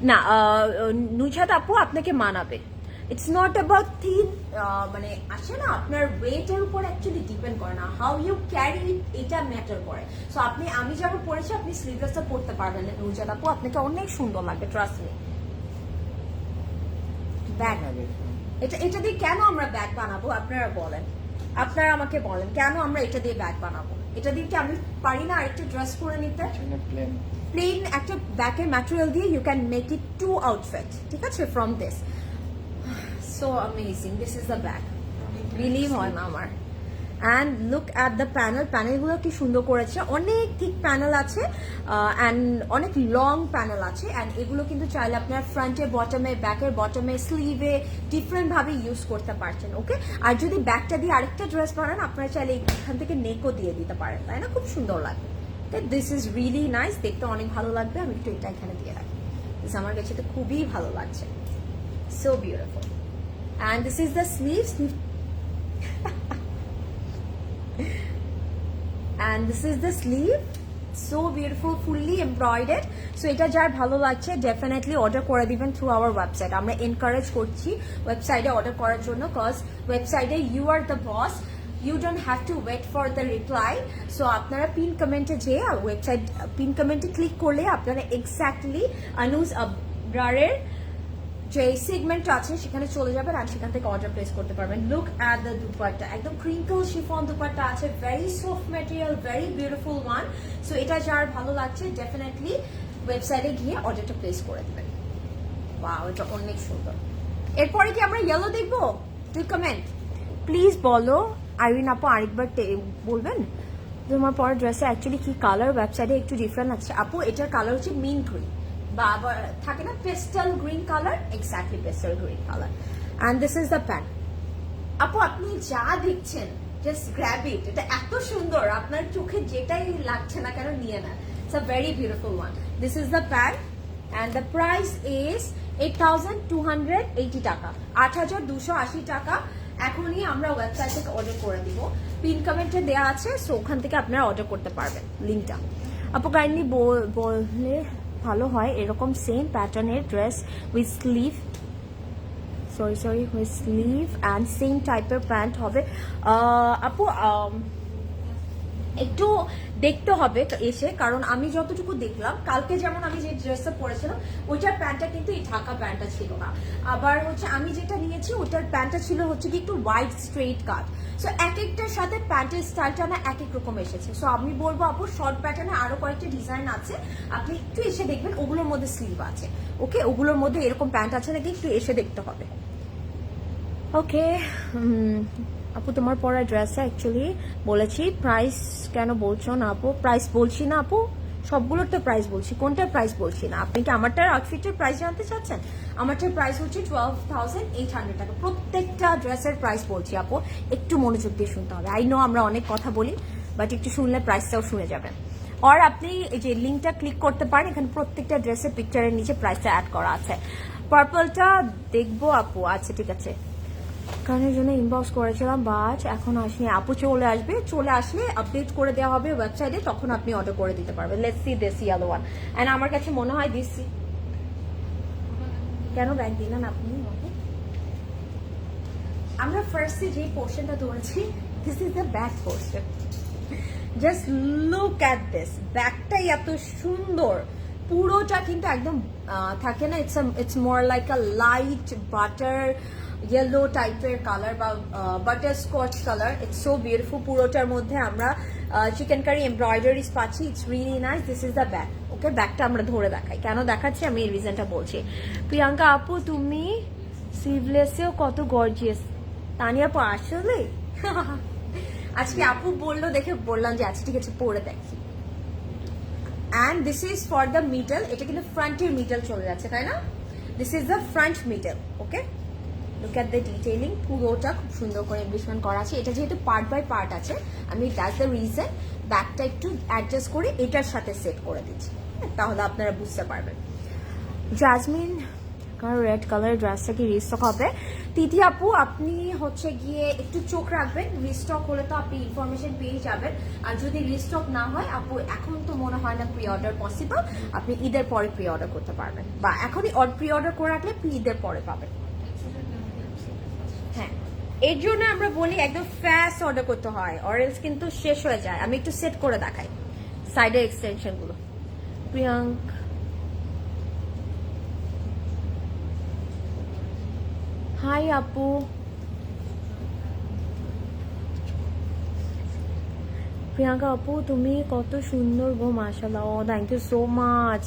না, নুজাত আপু আপনাকে মানাবে, ইটস নট অ্যাবাউট থিন, মানে আসে না আপনার ওয়েটের উপর অ্যাকচুয়ালি ডিপেন্ড করে না, হাউ ইউ ক্যারি এটা ম্যাটার করে। সো আমি যেমন পরেছি আপনি স্লিভলেসটা পরতে পারবেন নুজাদ আপু, আপনাকে অনেক সুন্দর লাগবে, ট্রাস্ট মি। ব্যাগ, এটা দিয়ে কেন আমরা ব্যাগ বানাবো আপনারা বলেন, আপনারা আমাকে বলেন কেন আমরা এটা দিয়ে ব্যাগ বানাবো? এটা দিয়ে কি আমি পারি না আরেকটা ড্রেস করে নিতে? প্লেন একটা ব্যাগের ম্যাটেরিয়াল দিয়ে you can make it 2 outfit, ঠিক আছে, from this. So amazing, this is the bag, believe হয় না আমার। অ্যান্ড লুক অ্যাট দ্য প্যানেলগুলো কি সুন্দর করেছে, অনেক থিক প্যানেল আছে অ্যান্ড অনেক লং প্যানেল আছে। অ্যান্ড এগুলো কিন্তু চাইলে আপনার ফ্রন্টে বটমে, ব্যাকের বটমে, স্লিভে ডিফারেন্ট ভাবে ইউজ করতে পারছেন, ওকে। আর যদি ব্যাগটা দিয়ে আরেকটা ড্রেস বানান আপনারা চাইলে এখান থেকে নেকও দিয়ে দিতে পারেন, তাই না? খুব সুন্দর লাগবে। দিস ইজ রিয়েলি নাইস, দেখতে অনেক ভালো লাগবে। আমি একটু এটা এখানে দিয়ে রাখি, আমার কাছে তো খুবই ভালো লাগছে, so beautiful. And this is the sleeve, and this is the sleeve, so beautiful, fully embroidered. So এটা যার ভালো লাগছে ডেফিনেটলি অর্ডার করে দিবেন থ্রু আওয়ার ওয়েবসাইট। আমরা এনকারেজ করছি ওয়েবসাইটে অর্ডার করার জন্য, কজ ওয়েবসাইটে you are the boss, you don't have to wait for the reply. So আপনারা পিন কমেন্টে যেয়ে ওয়েবসাইট পিন কমেন্টে ক্লিক করলে আপনারা এক্স্যাক্টলি অনুজ আবরারের যে সেগমেন্ট আছে সেখানে চলে যাবেন আর সেখান থেকে অর্ডার প্লেস করতে পারবেন। লুক অ্যাট দ্য দুপাট্টা, একদম ক্রিঙ্কল শিফন দুপাট্টা আছে, very soft material, very beautiful one. So এটা যার ভালো লাগছে ডেফিনেটলি ওয়েবসাইটে গিয়ে অর্ডারটা প্লেস করে দেবেন। ওয়াও, এটা অনেক সুন্দর। এরপরে কি আমরা ইয়েলো দেখবো? তুই কমেন্ট প্লিজ বলো। আইরিন আপু আরেকবার বলবেন তোমার পরের ড্রেসে অ্যাকচুয়ালি কি কালার? ওয়েবসাইটে একটু ডিফারেন্ট আছে আপু, এটার কালার হচ্ছে মিন গ্রিন বা আবার থাকে না pastel green colour, exactly pastel green colour. And this is the pant. আপু আপনি যা দেখছেন জাস্ট গ্র্যাব ইট, এটা এত সুন্দর, আপনার চোখে যেটাই লাগছে না কেন নিয়ে নেন। It's a very beautiful one. This is the pant and the price is 8,280 টাকা, 8,280 টাকা। এখনই আমরা ওয়েবসাইট থেকে অর্ডার করে দিব, পিন কমেন্টে দেওয়া আছে, সো ওখান থেকে আপনারা অর্ডার করতে পারবেন লিঙ্কটা। আপু কাইন্ডলি বললে ভালো হয় এরকম সেম প্যাটার্নের dress with sleeve, sorry with sleeve and same টাইপের প্যান্ট হবে। আপু একটু দেখতে হবে এসে, কারণ আমি যতটুকু দেখলাম কালকে যেমন আমি যে ড্রেসটা পরেছিলাম ওইটার প্যান্টটা কিন্তু এই ঢাকা প্যান্টটা ছিল না, আবার হচ্ছে আমি যেটা নিয়েছি ওটার প্যান্টটা ছিল হচ্ছে কি একটু ওয়াইড স্ট্রেট কাট। সো এক একটার সাথে প্যান্টের স্টাইলটা না এক এক রকম এসেছে। সো আমি বলবো আপু শর্ট প্যাটার্নে আরো কয়েকটা ডিজাইন আছে, আপনি একটু এসে দেখবেন, ওগুলোর মধ্যে স্লিভ আছে, ওকে, ওগুলোর মধ্যে এরকম প্যান্ট আছে নাকি একটু এসে দেখতে হবে, ওকে। আপু তোমার পরা ড্রেসে অ্যাকচুয়ালি বলেছি প্রাইস কেন বলছো না আপু? প্রাইস বলছি না আপু, সবগুলোর তো প্রাইস বলছি, কোনটার প্রাইস বলছি না? আপনি কি আমারটার আউটফিটের প্রাইস জানতে চাচ্ছেন? আমারটার প্রাইস হচ্ছে 12,800 টাকা, প্রত্যেকটা ড্রেসের প্রাইস বলছি আপু, একটু মনোযোগ দিয়ে শুনতে হবে। আই নো আমরা অনেক কথা বলি, বাট একটু শুনলে প্রাইসটাও শুনে যাবেন। আর আপনি এই যে লিঙ্কটা ক্লিক করতে পারেন, এখানে প্রত্যেকটা ড্রেসের পিকচারের নিচে প্রাইসটা অ্যাড করা আছে। পার্পলটা দেখবো আপু, আচ্ছা ঠিক আছে, কারণের জন্য ইনবক্স করেছিলাম বাট এখন আসেনি আপু, চলে আসবে, চলে আসলে আপডেট করে দেওয়া হবে ওয়েবসাইটে, তখন আপনি অর্ডার করে দিতে পারবেন। Let's see this yellow one. And আমার কাছে মনে হয় দিস, কেন ব্যাগ দিলেন আপনি? আমরা ফার্স্টে যে পোর্শনটা ধরেছি, this is the back portion, just look at this, ব্যাগটাই এত সুন্দর, পুরোটা কিন্তু একদম থাকে না, it's more like a light butter yellow টাইপের কালার বা butterscotch colour, it's so beautiful. পুরোটার মধ্যে আমরা চিকেন কারি এমব্রয়ডারিজ পাচ্ছি, it's really nice. This is the bag, okay. ব্যাগটা আমরা ধরে দেখাই, কেন দেখাচ্ছি আমি এই রিজনটা বলছি। প্রিয়াঙ্কা আপু তুমি স্লিভলেসেও কত গর্জিয়াস। তানিয়া আপু আসলে আজকে আপু বললো দেখে বললাম যে আচ্ছা ঠিক আছে পরে দেখি। And this is for the middle, এটা কিন্তু ফ্রন্টের মিডল চলে যাচ্ছে তাই না? This is the front middle, okay. Look at the detailing, পুরোটা খুব সুন্দর করে এমব্লিশমেন্ট করা আছে। এটা যেহেতু পার্ট বাই পার্ট আছে, আমি দ্যাটস দ্য রিজন ব্যাকটা একটু অ্যাডজাস্ট করে এটার সাথে সেট করে দিচ্ছি, তাহলে আপনারা বুঝতে পারবেন। জাজমিন কারণ রেড কালারের ড্রেসটা কি রিস্টক হবে? তিথি আপু আপনি হচ্ছে গিয়ে একটু চোখ রাখবেন, রিস্টক হলে তো আপনি ইনফরমেশন পেয়ে যাবেন, আর যদি রিস্টক না হয় আপু এখন তো মনে হয় না প্রি অর্ডার পসিবল, আপনি ঈদের পরে প্রি অর্ডার করতে পারবেন, বা এখনই প্রি অর্ডার করে রাখলে ঈদের পরে পাবেন। এর জন্য আমরা বলি একদম ফাস্ট অর্ডার করতে হয়, অরেঞ্জ কিন্তু শেষ হয়ে যায়। আমি একটু সেট করে দেখাই সাইডের এক্সটেনশন গুলো। প্রিয়াঙ্ক, হাই আপু, প্রিয়াঙ্কা আপু তুমি কত সুন্দর গো, মাশাআল্লাহ। Oh thank you so much,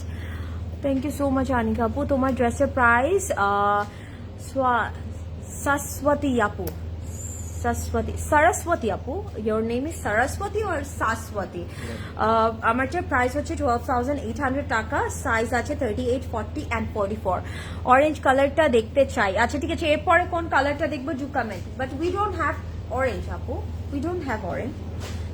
thank you so much Anika আপু। তোমার ড্রেসের প্রাইস সাসওয়াতি আপু, সরস্বতী আপু, your name is Saraswati or Saswati? আমার যে প্রাইস হচ্ছে 12,800 টাকা, সাইজ আছে 38, 40 অ্যান্ড 44। অরেঞ্জ কালারটা দেখতে চাই। আচ্ছা ঠিক আছে, এরপরে কোন কালারটা দেখবো do comment, but we don't have orange আপু, we don't have orange.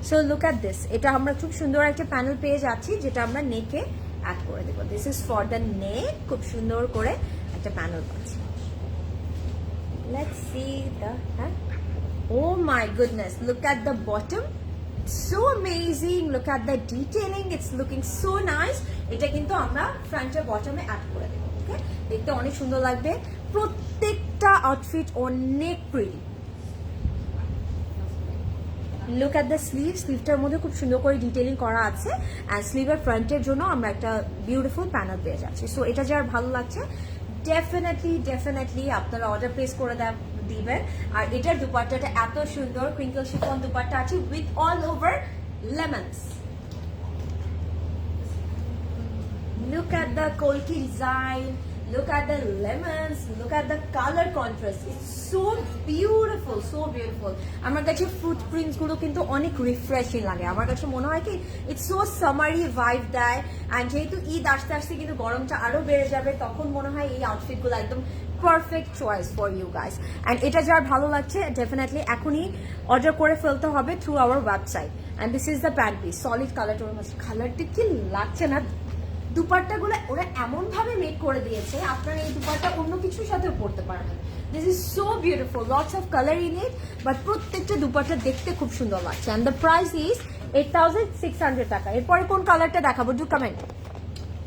So look at this, এটা আমরা খুব সুন্দর একটা প্যানেল পেয়ে যাচ্ছি যেটা আমরা নেকে অ্যাড করে দেবো। দিস ইজ ফর দ্য নেক, খুব সুন্দর করে একটা প্যানেল পাচ্ছি। লেটস সি দ্য, হ্যাঁ, oh my goodness, look at the bottom, so amazing, look at the detailing, it's looking so nice. এটা কিন্তু আমরা ফ্রন্টে বটমে অ্যাড করে দেবো। ওকে, দেখতে অনেক সুন্দর লাগবে, প্রত্যেকটা আউটফিট অনেক pretty. Look at the sleeve, স্লিভটার মধ্যে খুব সুন্দর করে ডিটেলিং করা আছে, অ্যান্ড স্লিভের ফ্রন্টের জন্য আমরা একটা বিউটিফুল প্যানেল পেয়ে যাচ্ছি। সো এটা যার ভালো লাগছে ডেফিনেটলি আপনারা অর্ডার প্লেস করে দিবেন। আর এটার দুপাট্টাটা এত সুন্দর, ক্রিঙ্কল শিফন দুপাট্টা আছে with all over lemons. Look at the Kolki design, look at the lemons, look at the color contrast. It's so beautiful, so beautiful. আমার কাছে ফ্রুট প্রিন্টস গুলো কিন্তু অনেক রিফ্রেশিং লাগে। আমার কাছে মনে হয় কি ইটস সো সামারি ভাইব দেয়, অ্যান্ড যেহেতু ঈদ আসতে আসতে কিন্তু গরমটা আরো বেড়ে যাবে, তখন মনে হয় এই আউটফিট গুলো একদম perfect choice for you guys. And এটা যার ভালো লাগছে ডেফিনেটলি এখনই অর্ডার করে ফেলতে হবে through our website. And this is the pant piece, solid কালারটা, কালারটা কি লাগছে না? দুপাট্টাগুলো ওরা এমন ভাবে মেক করে দিয়েছে, আপনারা এই দুপাট্টা অন্য কিছুর সাথে পরতে পারবেন। This is so beautiful, lots of colour in it, but প্রত্যেকটা দুপাট্টা দেখতে খুব সুন্দর লাগছে। অ্যান্ড দ্য প্রাইস ইজ 8,600 টাকা। এরপরে কোন কালারটা দেখাবো ডু কমেন্ট।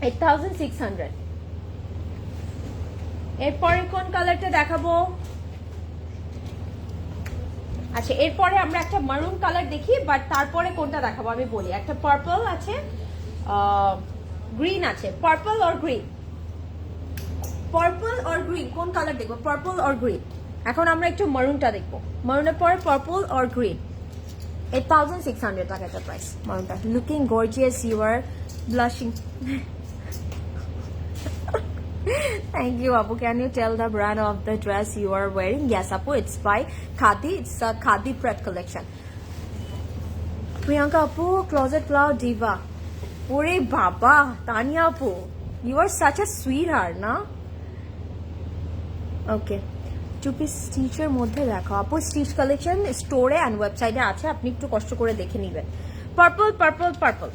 8,600। এরপরে কোন কালারটা দেখাবো? আচ্ছা, এরপরে আমরা একটা মারুন কালার দেখি, বাট তারপরে কোনটা দেখাবো আমি বলি। একটা পার্পল আছে, গ্রিন আছে, purple or green, purple or green, কোন কালার দেখবো? Purple or green. এখন আমরা একটু মারুনটা দেখবো, মারুনের পরে পার্পল অর গ্রিন। 8,600 টাকা একটা প্রাইস মারুনটা। Looking gorgeous, you are blushing. Thank you, Apu. Can you tell the brand of the dress you are wearing? Yes, Apu, it's by Khadi. It's a Khadi Pret collection. Priyanka Apu, Closet Flower Diva. Ore Baba, Tanya Apu, you are such a sweetheart, na? Okay. Two-piece স্টিচের মধ্যে দেখো আপু, stitch collection স্টোরে and ওয়েবসাইটে আছে, আপনি একটু কষ্ট করে দেখে নেবেন। পার্পল পার্পল পার্পল,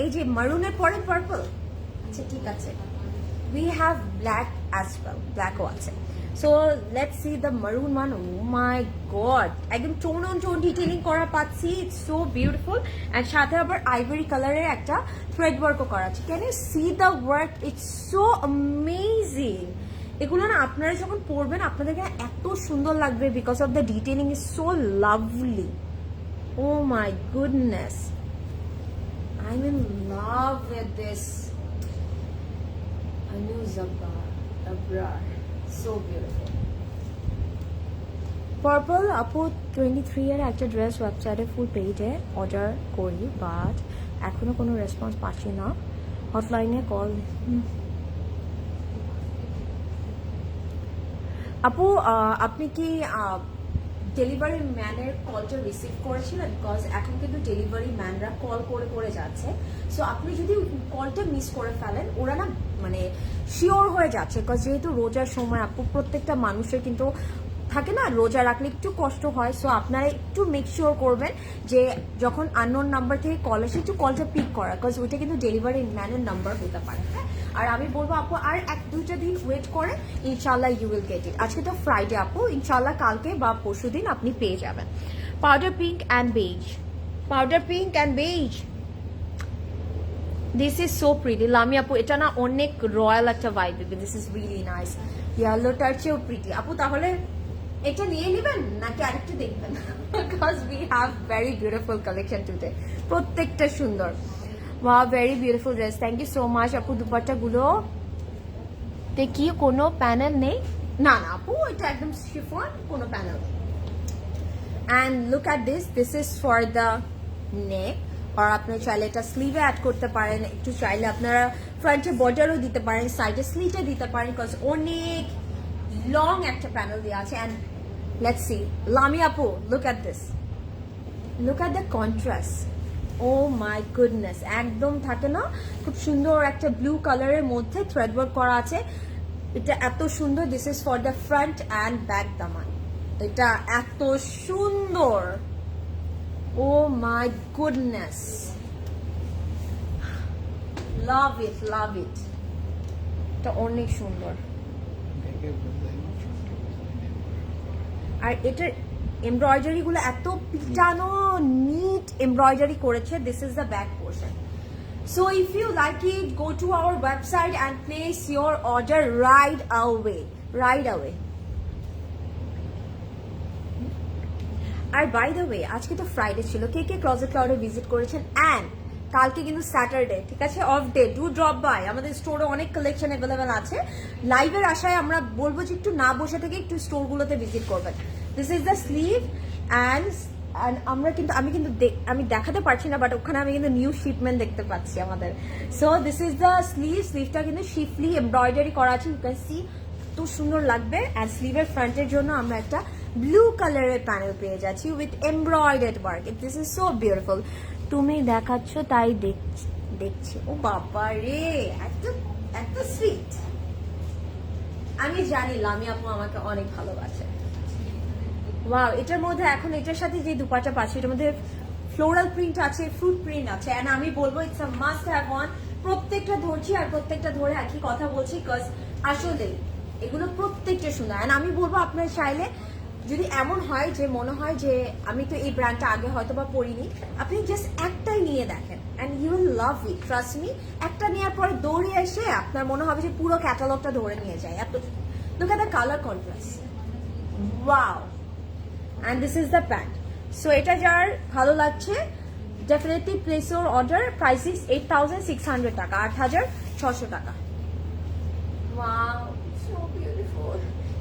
এই যে মারুনের পরে পার্পল। আচ্ছা ঠিক আছে, we have black as well, blackও আছে। So let's see the maroon one. Oh my god, একদম টোন অন টোন ডিটেইলিং করা পাচ্ছি, ইটস সো বিউটিফুল। এন্ড সাথে আবার আইভরি কালারের একটা থ্রেড ওয়ার্কও করা আছে। Can you see the work? It's so amazing. এগুলো না আপনারা যখন পরবেন আপনাদেরকে এত সুন্দর লাগবে, because of the detailing is so lovely. Oh my goodness, I am in love with this Anu Abrar, so beautiful. Purple আপু 23 এর একটা ড্রেস ওয়েবসাইটে ফুল পেজে অর্ডার করি, বাট এখনো কোনো রেসপন্স পাচ্ছি না। হটলাইনে কল। আপু আপনি কি ডেলিভারি ম্যানের কলটা রিসিভ করেছিলেন? বিকজ এখন কিন্তু ডেলিভারি ম্যানরা কল করে করে যাচ্ছে। সো আপনি যদি কলটা মিস করে ফেলেন, ওরা না মানে শিওর হয়ে যাচ্ছে, বিকজ যেহেতু রোজার সময় আপু প্রত্যেকটা মানুষের কিন্তু থাকে না, রোজা রাখলে একটু কষ্ট হয়। সো আপনারা একটু মেক শিওর করবেন যে যখন আননোন নাম্বার থেকে কল আসে একটু কলটা পিক করা, বিকজ ওইটা কিন্তু ডেলিভারি ম্যানের নাম্বার হতে পারে। হ্যাঁ, আর আমি বলবো আপু আর 1-2টা দিন ওয়েট করে, ইনশাল্লাহ ইউ উইল গেট ইট। আজকে তো ফ্রাইডে আপু, ইনশাল্লাহ কালকে বা পরশু দিন আপনি পেয়ে যাবেন। Powder pink and beige, powder pink and beige, this is so pretty. Lami আপু এটা না অনেক রয়্যাল একটা ভাইব দেবে, দিস ইজ রিয়েলি নাইস। ইয়েলোটার চেয়েও প্রিটি আপু। তাহলে এটা নিয়ে নেবেন নাকি আরেকটু দেখবেন? Because we have very beautiful collection today, প্রত্যেকটা সুন্দর। Wow, very beautiful dress, thank you so much আপু। দুপাট্টাগুলো তে কি কোনো প্যানেল নেই? না না আপু, এটা একদম শিফন, কোনো প্যানেল নেই। And look at this is for the neck, আর আপনি চাইলে এটা স্লিভে অ্যাড করতে পারেন, একটু চাইলে আপনারা ফ্রন্টে বর্ডারও দিতে পারেন, সাইডে স্লিটে দিতে পারেন, বিকজ অনেক লং একটা প্যানেল দেওয়া আছে। অ্যান্ড লেটস সি, লামি আপু, look at this, look at the contrast, oh my goodness, একদম থাকে না খুব সুন্দর একটা ব্লু কালারের মধ্যে থ্রেড ওয়ার্ক করা আছে। এটা এত সুন্দর, this is for the front and back দামান, এটা এত সুন্দর, ও মাই গুডনেস, লাভ ইট, লাভ ইট, এটা অনেক সুন্দর। আর এটার এমব্রয়ডারি গুলো এত পিটানো নিট এমব্রয়ডারি করেছে। This is the back portion. So if you like it, go to our website and place your order right away. Right away. আর বাই দ্য ওয়ে, আজকে তো ফ্রাইডে ছিল, কে কে ক্লজেট ক্লাউডে ভিজিট করেছেন? অ্যান্ড কালকে কিন্তু স্যাটারডে, ঠিক আছে, off day, do drop by, আমাদের স্টোরে অনেক কালেকশন অ্যাভেলেবেল আছে। লাইভের আশায় আমরা বলবো যে একটু না বসে থেকে একটু স্টোরগুলোতে ভিজিট করবেন। This is the sleeve and আমরা কিন্তু আমি দেখাতে পারছি না, বাট ওখানে আমি কিন্তু নিউ শিপমেন্ট দেখতে পাচ্ছি আমাদের। সো দিস ইজ দ্য স্লিভটা কিন্তু শিফলি এমব্রয়ডারি করা আছে, ইউ ক্যান সি, তো সুন্দর লাগবে। অ্যান্ড স্লিভের ফ্রন্টের জন্য আমরা একটা ব্লু কালারের প্যানেল পেয়ে যাচ্ছি with embroidered work. This is so beautiful. তুমি দেখাচ্ছ তাই দেখছি, ও বাবা রে, এত সুইট। আমি জানি লামি আপু আমাকে অনেক ভালোবাসে। ওয়াও, এটার মধ্যে এখন এটার সাথে যে দুপাটা পাচ্ছে, এটার মধ্যে ফ্লোরাল প্রিন্ট আছে, ফ্রুট প্রিন্ট আছে, এন্ড আমি বলবো it's a must have one. প্রত্যেকটা ধরছি আর প্রত্যেকটা ধরে একই কথা বলছি, বিকজ আসলে এগুলো প্রত্যেকটা সুন্দর। এন্ড আমি বলবো আপনার চাইলে যদি এমন হয় যে মনে হয় যে আমি তো এই ব্র্যান্ডটা আগে হয়তো বা পরিনি, আপনি জাস্ট একটাই নিয়ে দেখেন and you will love it, trust me. একটা নেওয়ার পরে দৌড়ে এসে আপনার মনে হবে যে পুরো ক্যাটালগটা ধরে নিয়ে যায়, এত look at the colour contrast, wow. And this is the pant. So এটা যার ভালো লাগছে definitely place your order. Price is 8,600 টাকা, 8,600 টাকা। Wow, so beautiful.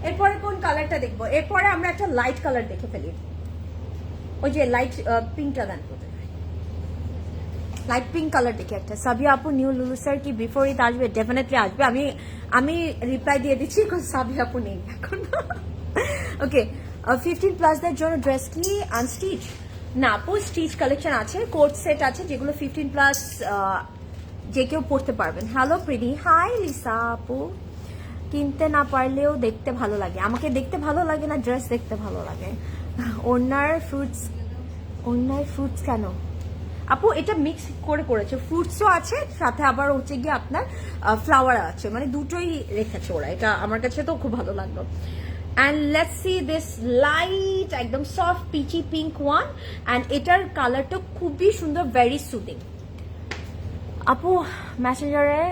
এরপরে কোন কালারটা দেখবো? এরপরে আমরা একটা লাইট কালার দেখে ফেলি, ওই যে লাইট পিঙ্কটা দেন, লাইট পিঙ্ক কালার দেখি একটা। সাবিয়া আপু, নিউ লুলু স্যার কি বিফোর ঈদ আসবে? ডেফিনেটলি আসবে, আমি রিপ্লাই দিয়ে দিচ্ছি, কারণ সাবিয়া আপু নেই এখন। ওকে, 15+দের জন্য ড্রেস কি আনস্টিচ? না আপু, স্টিচ কালেকশন আছে, কোট সেট আছে, যেগুলো 15+ যে কেউ পড়তে পারবেন। হ্যালো প্রিডি, হাই লিসা আপু। কিনতে না পারলেও দেখতে ভালো লাগে, আমাকে দেখতে ভালো লাগে না, ড্রেস দেখতে ভালো লাগে। ওনার ফ্রুটস কেন আপু? এটা মিক্স করে করেছে, ফ্রুটসও আছে সাথে, আবার হচ্ছে গিয়ে আপনার ফ্লাওয়ার আছে, মানে দুটোই রেখেছে ওরা। এটা আমার কাছে তো খুব ভালো লাগলো। And let's see this light একদম soft peachy pink one, and এটার কালারটা খুবই সুন্দর, ভেরি সুদিং। আপু মেসেঞ্জারে,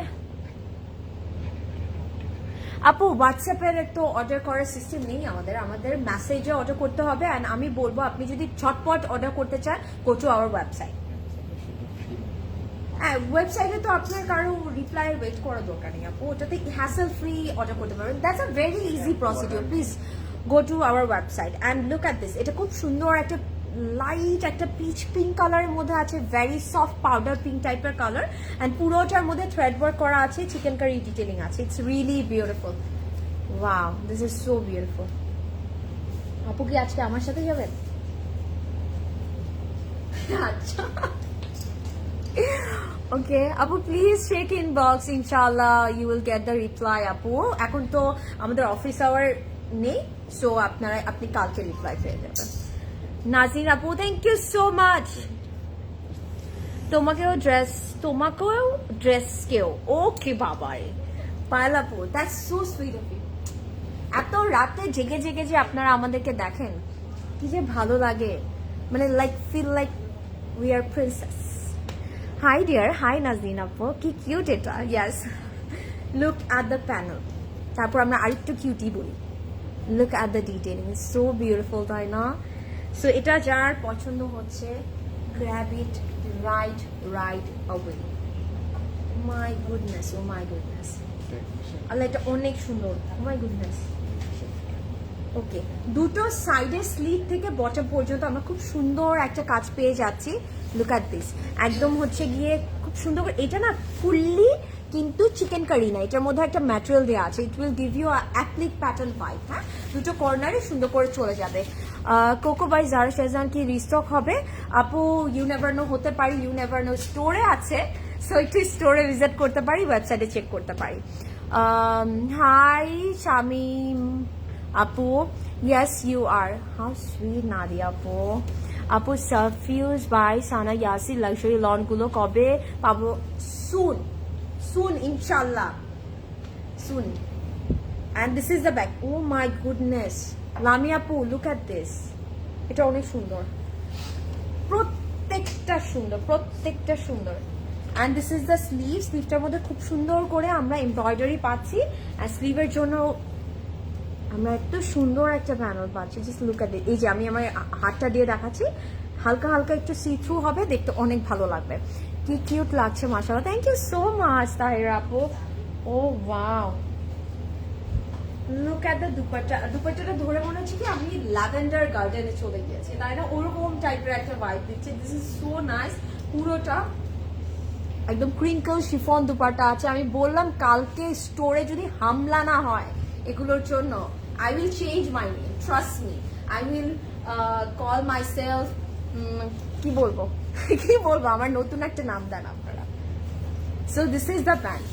আপু হোয়াটসঅ্যাপের তো অর্ডার করার সিস্টেম নেই আমাদের মেসেজে অর্ডার করতে হবে। অ্যান্ড আমি বলবো আপনি যদি ঝটপট অর্ডার করতে চান, গো টু আওয়ার ওয়েবসাইট। হ্যাঁ, ওয়েবসাইটে তো আপনার কারো রিপ্লাই ওয়েট করার দরকার নেই আপু, ওটাতে হ্যাসেল ফ্রি অর্ডার করতে পারবেন। That's a very easy procedure. Please go to our website and look at this. এটা খুব সুন্দর একটা লাইট একটা পিচ পিঙ্ক কালারের মধ্যে আছে, ভেরি সফট পাউডার পিঙ্ক টাইপের কালার, অ্যান্ড পুরোটার মধ্যে থ্রেড ওয়ার্ক করা আছে, চিকেন কারি ডিটেলিং আছে। It's really beautiful. Wow, this is so beautiful. আপু কি আজকে আমার সাথে যাবেন? আচ্ছা, ওকে আপু, প্লিজ চেক ইনবক্স, ইনশাআল্লাহ you will get the reply. আপু এখন তো আমাদের অফিস আওয়ার নেই, সো আপনি কালকে রিপ্লাই পেয়ে যাবেন। নাজিন আপু, থ্যাংক ইউ সো মাচ। তোমাকেও ড্রেস কেউ, ওকে বাবারে। পায়েল আপু, that's so sweet of you. এত রাতে জেগে জেগে যে আপনারা আমাদেরকে দেখেন, কি যে ভালো লাগে, মানে feel like we are princess. Hi dear, hi Nazin আপু, কি কিউট এটা। Yes, look at the panel. তারপর আমরা আরেকটু কিউটি বলি। Look at the detailing, so beautiful, তাই না? সো এটা যার পছন্দ হচ্ছে, grab it right away. My goodness, oh my goodness, Allah, এটা অনেক সুন্দর, ও মাই গুডনেস। ওকে, দুটো সাইডের স্লিভ থেকে বটম পর্যন্ত আমরা খুব সুন্দর একটা কাজ পেয়ে যাচ্ছি। লুক অ্যাট দিস, একদম হচ্ছে গিয়ে খুব সুন্দর করে। এটা না ফুললি কিন্তু চিকেন কারি না, এটার মধ্যে একটা ম্যাটেরিয়াল দেওয়া আছে, it will give you applique pattern vibe. হ্যাঁ, দুটো কর্নারে সুন্দর করে চলে যাবে। কোকো বাই জারা শেজান কি রিস্টক হবে আপু? ইউ নেভার নো, হতে পারি, ইউ নেভার নো। স্টোরে আছে, সো একটু স্টোরে ভিজিট করতে পারি, ওয়েবসাইটে চেক করতে পারি। Hi Shamim Apu, yes you are. How sweet, Nadia Apu. Apu, Surfuse by Sana Yasi luxury lawn gulo kobe pabo? Soon, inshallah. Soon. And this is the bag. Oh my goodness. Lami Apu, look at this. এটা অনেক সুন্দর, প্রত্যেকটা সুন্দর। And this is the sleeve. স্লিভটার মধ্যে খুব সুন্দর করে আমরা এমব্রয়ডারি পাচ্ছি, আর স্লিভের জন্য আমরা এত সুন্দর একটা প্যানেল পাচ্ছি। জাস্ট লুক এট ইট। এই যে আমি আমার হাতটা দিয়ে দেখাচ্ছি, হালকা হালকা একটু সি থ্রু হবে, দেখতে অনেক ভালো লাগবে। কি কিউট লাগছে, মাশাআল্লাহ। Thank you so much Tahira আপু। Oh wow, look at the দুপাট্টাটা ধরে মনে হচ্ছে কি আমি ল্যাভেন্ডার গার্ডেনে চলে গিয়েছি, তাই না? ওরকম টাইপের একটা ভাইব দিচ্ছে। This is so nice. পুরোটা একদম ক্রিঙ্কল শিফন দুপাট্টা আছে। আমি বললাম কালকে স্টোরে যদি হামলা না হয় এগুলোর জন্য, I will change my name, trust me. I will call myself কি বলবো আমার নতুন একটা নাম দেন আপনারা। So this is the pant.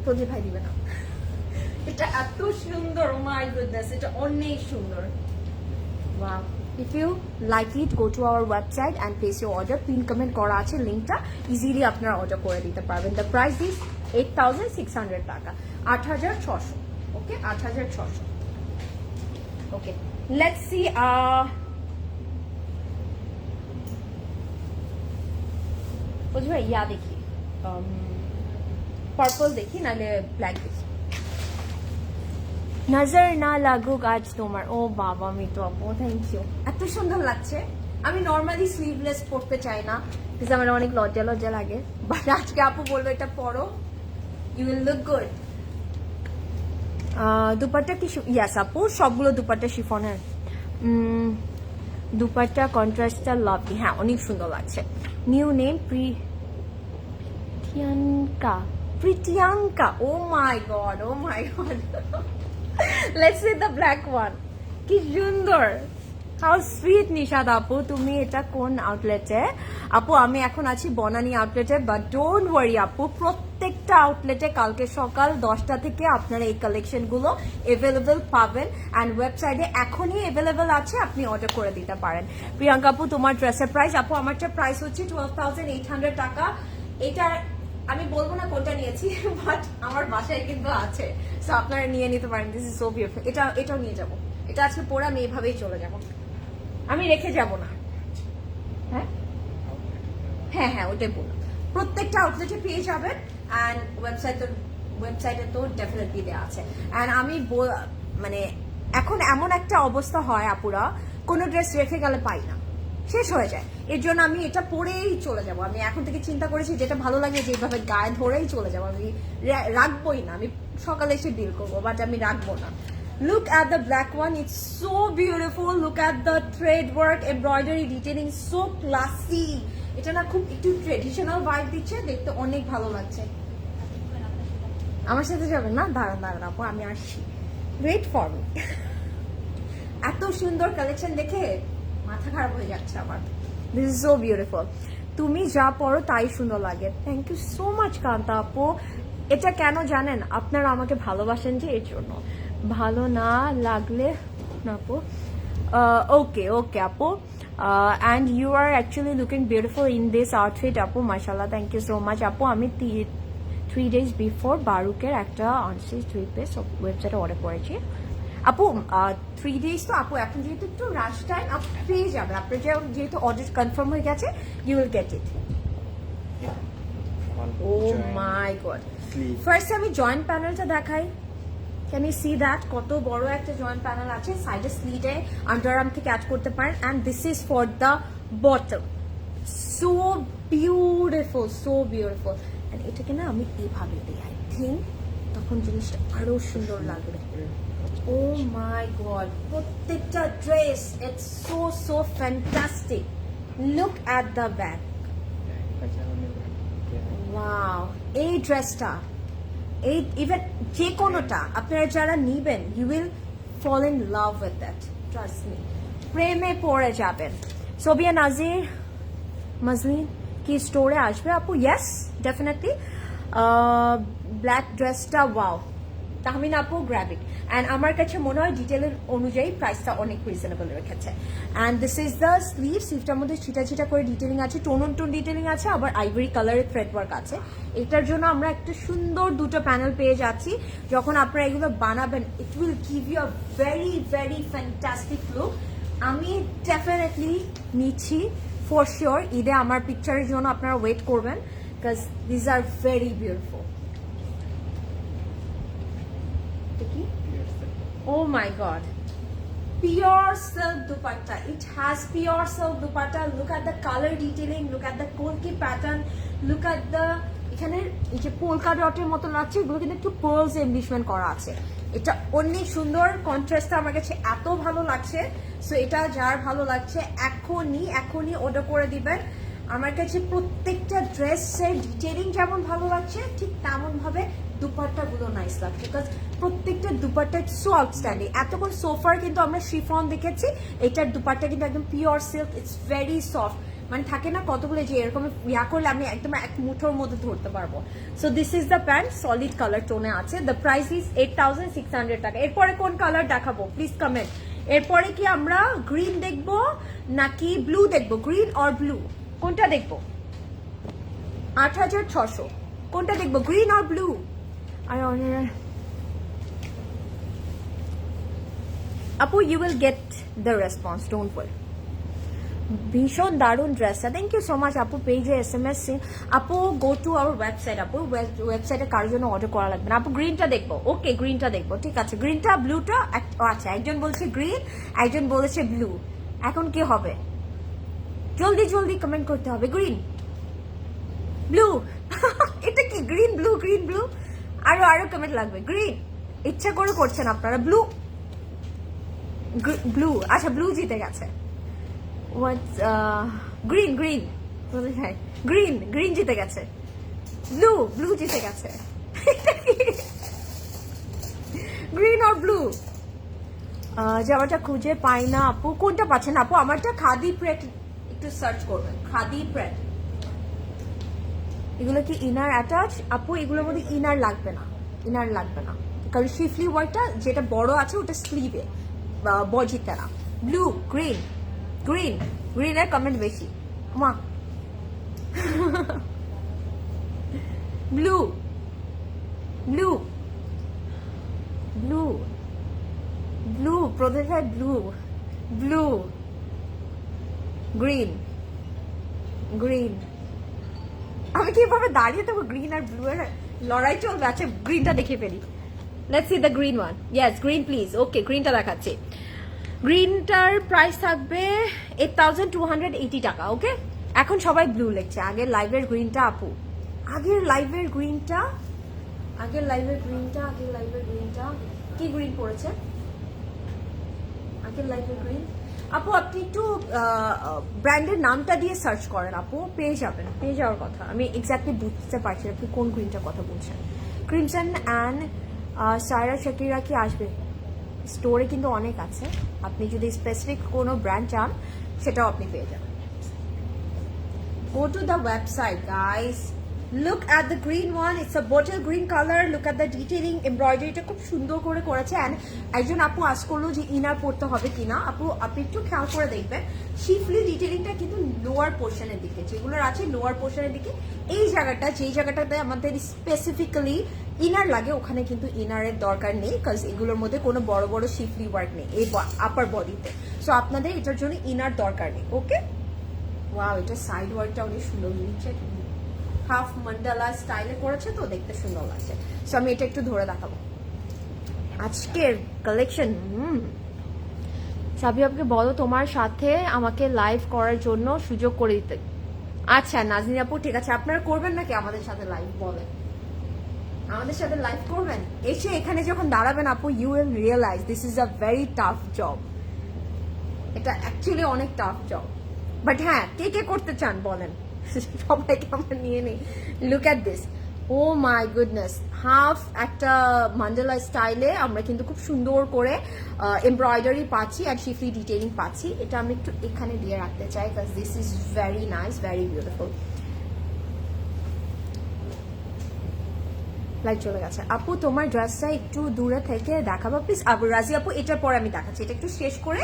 তোজে ভাই দিবে না, এটা এত সুন্দর, oh my goodness, এটা অনেক সুন্দর। Wow. If you like it, go to our website and place your order. Pin comment করা আছে লিংকটা, ইজিলি আপনারা অর্ডার করে দিতে পারবেন। The price is 8,600 টাকা, 8,600। ওকে, 8,600। ওকে, লেটস সি। বুঝলি ভাই, ইয়া দেখি, পার্পল দেখি, নাহলে ব্ল্যাক দেখি। নজর না লাগুক আজ তোমার। ও বাবা, মিতু আপু, থ্যাংক ইউ। এত সুন্দর লাগছে। আমি নর্মালি স্লিভলেস পরতে চাই না, বিকজ আমার অনেক লজ্জা লাগে, বাট আজকে আপু বললো এটা পরো, you will look good. Dupatta কি? ইয়াস আপু, সবগুলো দুপাট্টা শিফনের। দুপাট্টা কন্ট্রাস্টটা লাভলি, হ্যাঁ অনেক সুন্দর লাগছে। New name Pritianka. Oh my god, let's see the black one. কি সুন্দর, হাউ সুইট। নিশাদ আপু, তুমি এটা কোন আউটলেটে? আপু আমি এখন আছি বনানী আউটলেটে, বাট ডোন্ট ওয়ারি আপু, প্রত্যেকটা আউটলেটে কালকে সকাল 10টা থেকে আপনারা এই কালেকশন গুলো এভেলেবেল পাবেন, অ্যান্ড ওয়েবসাইটে এখনই এভেলেবেল আছে, আপনি অর্ডার করে দিতে পারেন। প্রিয়াঙ্কা আপু, তোমার ড্রেসের প্রাইস? আপু আমারটা প্রাইস হচ্ছে 12,800 টাকা। এটা আমি বলবো না কোনটা নিয়েছি, বাট আমার বাসায় কিন্তু আছে, সো আপনারা নিয়ে নিতে পারেন। This is so beautiful. এটাও নিয়ে যাবো, এটা আজকে পরে আমি এইভাবেই চলে যাব, আমি রেখে যাব না। হ্যাঁ, ওটাই বললাম, প্রত্যেকটা আউটলেটে পেয়ে যাবেন, অ্যান্ড ওয়েবসাইটে তো ডেফিনেটলি দেওয়া আছে। অ্যান্ড আমি মানে এখন এমন একটা অবস্থা হয় আপুরা, কোনো ড্রেস রেখে গেলে পাই না, শেষ হয়ে যায়। এর জন্য আমি এটা পরেই চলে যাব। আমি এখন থেকে চিন্তা করেছি যেটা ভালো লাগে যেভাবে গায়ে ধরেই চলে যাবো, আমি রাখবোই না। আমি সকালে এসে ডিল করবো, বাট আমি রাখবো না। Look at the black one, it's so beautiful. Look at the thread work, embroidery detailing, so classy. এটা না খুব একটু ট্রেডিশনাল ভাইব দিচ্ছে, দেখতে অনেক ভালো লাগছে। আমার সাথে যাবেন না? দাঁড়ান আপু, আমি আসছি, ওয়েট ফর মি। এত সুন্দর কালেকশন দেখে মাথা খারাপ হয়ে যাচ্ছে আমার। This is so beautiful. তুমি যা পড়ো তাই সুন্দর লাগে। Thank you so much Kanta আপু। এটা কেন জানেন? আপনারা আমাকে ভালোবাসেন যে, এর জন্য। ভালো না লাগলে আপু, ওকে আপু, and you are actually looking beautiful in this outfit আপু, mashallah, thank you so much আপু। আমি 3 days before বারুকের একটা অনস্টিচ 3 piece ওয়েবসাইটে অর্ডার করেছি আপু। 3 days তো আপু, এখন যেহেতু একটু রাশ টাইম, আপনি পেয়ে যাবে। আপনার যেহেতু অর্ডার কনফার্ম হয়ে গেছে, you will get it. Oh my god, first আমি জয়েন্ট প্যানেলটা দেখাই। ক্যান ইউ সি দ্যাট কত বড় একটা জয়েন্ট প্যানেল আছে, সাইডে স্লিটে আন্ডারআর্ম থেকে অ্যাড করতে পারেন, and this is for the bottom. So beautiful, so beautiful. And এটাকে না আমি এইভাবে দিই, আই থিঙ্ক তখন জিনিসটা আরো সুন্দর লাগবে। ও মাই গড, প্রত্যেকটা dress it's so so fantastic. Look at the back, wow. এই ড্রেসটা, এই ইভেন যে কোনোটা আপনারা যারা নিবেন, you will fall in love with that, trust me, প্রেমে পড়ে যাবেন। সোবিয়া নাজির মজলিন কি স্টোরে আসবে আপু? Yes, definitely. ব্ল্যাক ড্রেসটা ওয়াও, তাহমিন আপু গ্র্যাব ইট। অ্যান্ড আমার কাছে মনে হয় ডিটেলের অনুযায়ী প্রাইসটা অনেক রিজনেবল রেখেছে। And this is the sleeve. স্লিভটার মধ্যে ছিটা ছিটা করে ডিটেলিং আছে, টোন অন টোন ডিটেলিং আছে, আবার আইভরি কালারের থ্রেড ওয়ার্ক আছে। এটার জন্য আমরা একটা সুন্দর দুটো প্যানেল পেয়ে যাচ্ছি। যখন আপনারা এগুলো বানাবেন, it will give you a very very fantastic look. আমি ডেফিনেটলি নিচ্ছি ফর শিওর। ঈদে আমার পিকচারের জন্য আপনারা ওয়েট করবেন, because these are very beautiful. Oh my god, pure silk dupatta. It has pure silk dupatta. Look at the color detailing, look at the kolki pattern, look at the এখানে এই যে polka ডটের মতো লাগছে, এগুলো কিন্তু একটু pearls এমবিশমেন্ট করা আছে। এটা অনেক সুন্দর, কন্ট্রাস্টটা আমার কাছে এত ভালো লাগছে। সো এটা যার ভালো লাগছে এখনই অর্ডার করে দিবেন। আমার কাছে প্রত্যেকটা ড্রেসের ডিটেলিং যেমন ভালো লাগছে, ঠিক তেমন ভাবে দুপাট্টাগুলো নাইস লাগছে, বিকজ প্রত্যেকটা দুপাট্টা সো আউটস্ট্যান্ডিং। এতক্ষণ সোফার কিন্তু আমরা শিফন দেখেছি, এটার দুপাট্টা কিন্তু একদম pure silk, it's very soft. মানে থাকে না কতগুলো যে এরকম ইয়া করলে আমি একদম এক মুঠোর মধ্যে ধরতে পারবো। So this is the pant, solid colour টোনে আছে। দ্য প্রাইস ইজ 8600 টাকা। এরপরে কোন কালার দেখাবো প্লিজ কমেন্ট। এরপরে কি আমরা গ্রিন দেখবো নাকি ব্লু দেখবো? গ্রিন অর ব্লু, কোনটা দেখবো? 8600, কোনটা দেখবো, গ্রিন অর ব্লু? আর আপু you will get the response, don't worry. ভীষণ দারুণ ড্রেসটা, থ্যাংক ইউ সো মাচ আপু। পেজে SMS আপু, গো টু আওয়ার ওয়েবসাইট আপু। ওয়েবসাইটে কারোর জন্য অর্ডার করা লাগবে না আপু। গ্রিনটা দেখবো, ওকে গ্রিনটা দেখবো, ঠিক আছে। গ্রিনটা ব্লুটা, আচ্ছা একজন বলছে গ্রিন, একজন বলেছে ব্লু। এখন কি হবে? জলদি জলদি কমেন্ট করতে হবে। গ্রিন, ব্লু, এটা কি গ্রিন ব্লু, গ্রিন ব্লু? আরো কমেন্ট লাগবে। গ্রিন, ইচ্ছা করে করছেন আপনারা। ব্লু, ব্লু, আচ্ছা ব্লু জিতে গেছে। গ্রিন, গ্রিন, গ্রিন, গ্রিন জিতে গেছে। ব্লু, ব্লু জিতে গেছে। গ্রিন আর ব্লু? জামাটা খুঁজে পাই না আপু। কোনটা পাচ্ছেন আপু? আমারটা খাদি প্রেট, একটু সার্চ করবেন খাদি প্রেট। এগুলো কি ইনার অ্যাটাচ আপু? এগুলোর মধ্যে ইনার লাগবে না, ইনার লাগবে না, কারণ শিফলি ওয়ার্কটা যেটা বড় আছে ওটা স্লিভে বজিতে না। ব্লু, গ্রিন, গ্রিন, গ্রিনের কমেন্ট বেশি মা। ব্লু, ব্লু, ব্লু, ব্লু, প্রদেশায় ব্লু, ব্লু, গ্রিন, গ্রিন। আমি কিভাবে দাঁড়িয়ে থাকবো? গ্রিন আর ব্লু এর লড়াই চলবে। আচ্ছা গ্রিনটা দেখে ফেলি। Let's see the green one. Yes green please. Okay গ্রিনটা দেখাচ্ছি। গ্রিনটার প্রাইস থাকবে 8280 টাকা। ওকে, এখন সবাই ব্লু লিখছে। আগের লাইভের গ্রিনটা আপু, আগের লাইভের গ্রিনটা, আগের লাইভের গ্রিনটা, আগের লাইভের গ্রিনটা কি গ্রিন পড়েছে? আগের লাইভের গ্রিন আপু, আপনি একটু ব্র্যান্ডের নামটা দিয়ে সার্চ করেন আপু, পেয়ে যাবেন, পেয়ে যাওয়ার কথা। আমি এক্স্যাক্টলি বুঝতে পারছি আপনি কোন গ্রিনটার কথা বলছেন। ক্রিমসন অ্যান্ড সায়রা শাকিরা কি আসবে? স্টোরে কিন্তু অনেক আছে, আপনি যদি স্পেসিফিক কোনো ব্র্যান্ড চান সেটাও আপনি পেয়ে যাবেন। Go to the website guys, look at the green one, it's a bottle green color, look at the detailing, embroidery টা খুব সুন্দর করে করেছে। and একজন আপু আস করলো যে ইনার পড়তে হবে কিনা। আপু আপনি একটু খেয়াল করে দেখবেন, শিফলি ডিটেলিংটা কিন্তু লোয়ার পোর্শনের দিকে, যেগুলোর আছে লোয়ার পোর্শনের দিকে। এই জায়গাটা, যেই জায়গাটাতে আমাদের স্পেসিফিক্যালি ইনার লাগে, ওখানে কিন্তু ইনারের দরকার নেই, কারণ এগুলোর মধ্যে কোনো বড় বড় শিফলি ওয়ার্ক নেই এই আপার বডিতে। সো আপনাদের এটার জন্য ইনার দরকার নেই। ওকে, ওয়াও, এটা সাইড ওয়ার্কটা অনেক সুন্দর, নিচে হাফ মান্ডালা স্টাইলে করেছে তো, দেখতে সুন্দর লাগছে। সো আমি এটা একটু ধরে দেখাবো। আজকের কালেকশন সাবি আপুকে বলো তোমার সাথে আমাকে লাইভ করার জন্য সুযোগ করে দিতে। আচ্ছা নাজনীন আপু ঠিক আছে, আপনারা করবেন নাকি আমাদের সাথে লাইভ? বলেন আমাদের সাথে লাইভ করবেন? এসে এখানে যখন দাঁড়াবেন আপু, you will realize this is a very tough job. এটা অ্যাকচুয়ালি অনেক টাফ জব, বাট হ্যাঁ কে কে করতে চান বলেন, সবাইকে আমরা নিয়ে নিই। Look at this, oh my goodness, half একটা মান্ডালা স্টাইলে আমরা কিন্তু খুব সুন্দর করে এমব্রয়ডারি পাচ্ছি আর শিফলি ডিটেইলিং পাচ্ছি। এটা আমি একটু এখানে দিয়ে রাখতে চাই, because this is very nice, very beautiful. Light চলে গেছে আপু, তোমার ড্রেসটা একটু দূরে থেকে দেখাবো প্লিজ। আবু রাজি আপু এটার পরে আমি দেখাচ্ছি, এটা একটু শেষ করে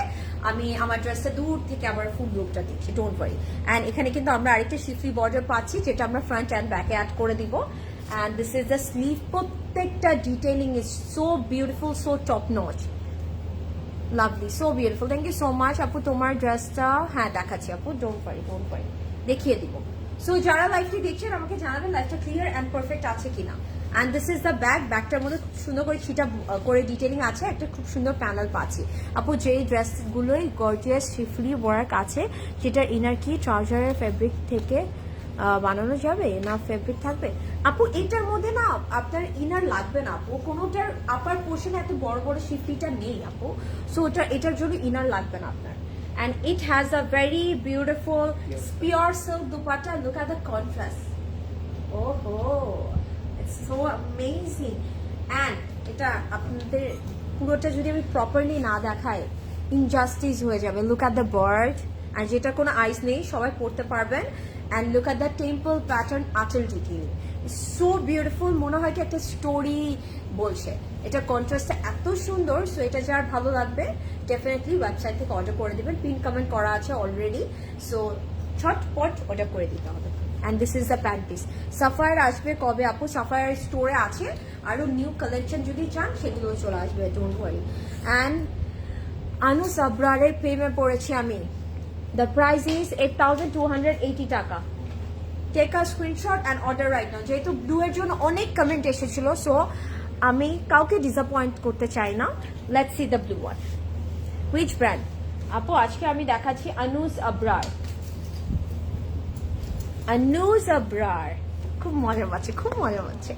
আমি আমার ড্রেসটা দূর থেকে আবার ফুল লুকটা দিচ্ছি, ডোন্ট ওয়ারি। অ্যান্ড এখানে কিন্তু আমরা আরেকটা শিফলি বর্ডার পাচ্ছি, যেটা আমরা ফ্রন্ট অ্যান্ড ব্যাকে অ্যাড করে দিব। And this is the sleeve, প্রত্যেকটা detailing is so beautiful, so top notch, lovely, so beautiful. Thank you so much আপু। তোমার ড্রেসটা হ্যাঁ দেখাচ্ছি আপু, ডোন্ট ওয়ারি, দেখিয়ে দিব। সো যারা লাইভটি দেখছেন আমাকে জানাবেন লাইভটা ক্লিয়ার অ্যান্ড পারফেক্ট আছে কিনা। And this is the bag, ব্যাগটার মধ্যে খুব সুন্দর করে ছিটা করে ডিটেলিং আছে, একটা খুব সুন্দর প্যানেল পাচ্ছি আপু। যেই ড্রেসগুলোই গর্জিয়াস শিফলি ওয়ার্ক আছে, যেটার ইনার কি ট্রাউজারের ফেব্রিক থেকে বানানো যাবে না ফেব্রিক থাকবে আপু? এটার মধ্যে না আপনার ইনার লাগবে না আপু, কোনোটার আপার পোর্শনে এত বড় বড় শিফলিটা নেই আপু, সো এটার জন্য ইনার লাগবে না আপনার। And it has a very beautiful pure silk dupatta. Look at the contrast. Oh, it's so amazing. And এটা আপনাদের পুরোটা যদি আমি প্রপারলি না দেখাই ইনজাস্টিস হয়ে যাবে। লুক অ্যাট দ্য বার্ড, আর যেটা কোনো আইস নেই সবাই পড়তে পারবেন। And look at the temple pattern আঁচল ডিটেইল, সো বিউটিফুল, মনে হয় কি একটা স্টোরি বলছে। এটা কন্ট্রাস্টটা এত সুন্দর, সো এটা যার ভালো লাগবে ডেফিনেটলি ওয়েবসাইট থেকে অর্ডার করে দেবেন। পিন কমেন্ট করা আছে অলরেডি, সো ছটপট অর্ডার করে দিতে হবে। And this is the pant piece. Sapphire আসবে কবে আপু? সাফায়ার স্টোরে আছে, আরও নিউ কালেকশন যদি চান সেগুলো চলে আসবে, ডোন্ট ওয়ারি। অ্যান্ড আনুস আবরারের প্রেমে পড়েছি আমি। দ্য প্রাইস ইজ 8,280 টাকা। Take a screenshot and order right now. যেহেতু ব্লু এর জন্য অনেক কমেন্ট এসেছিল, সো আমি কাউকে ডিসঅ্যাপয়েন্ট করতে চাই না। Let's see the blue one. Which brand আপু? আজকে আমি দেখাচ্ছি আনুস আবরার। আনুস আবরার খুব মজা পাচ্ছে, খুব মজা পাচ্ছে।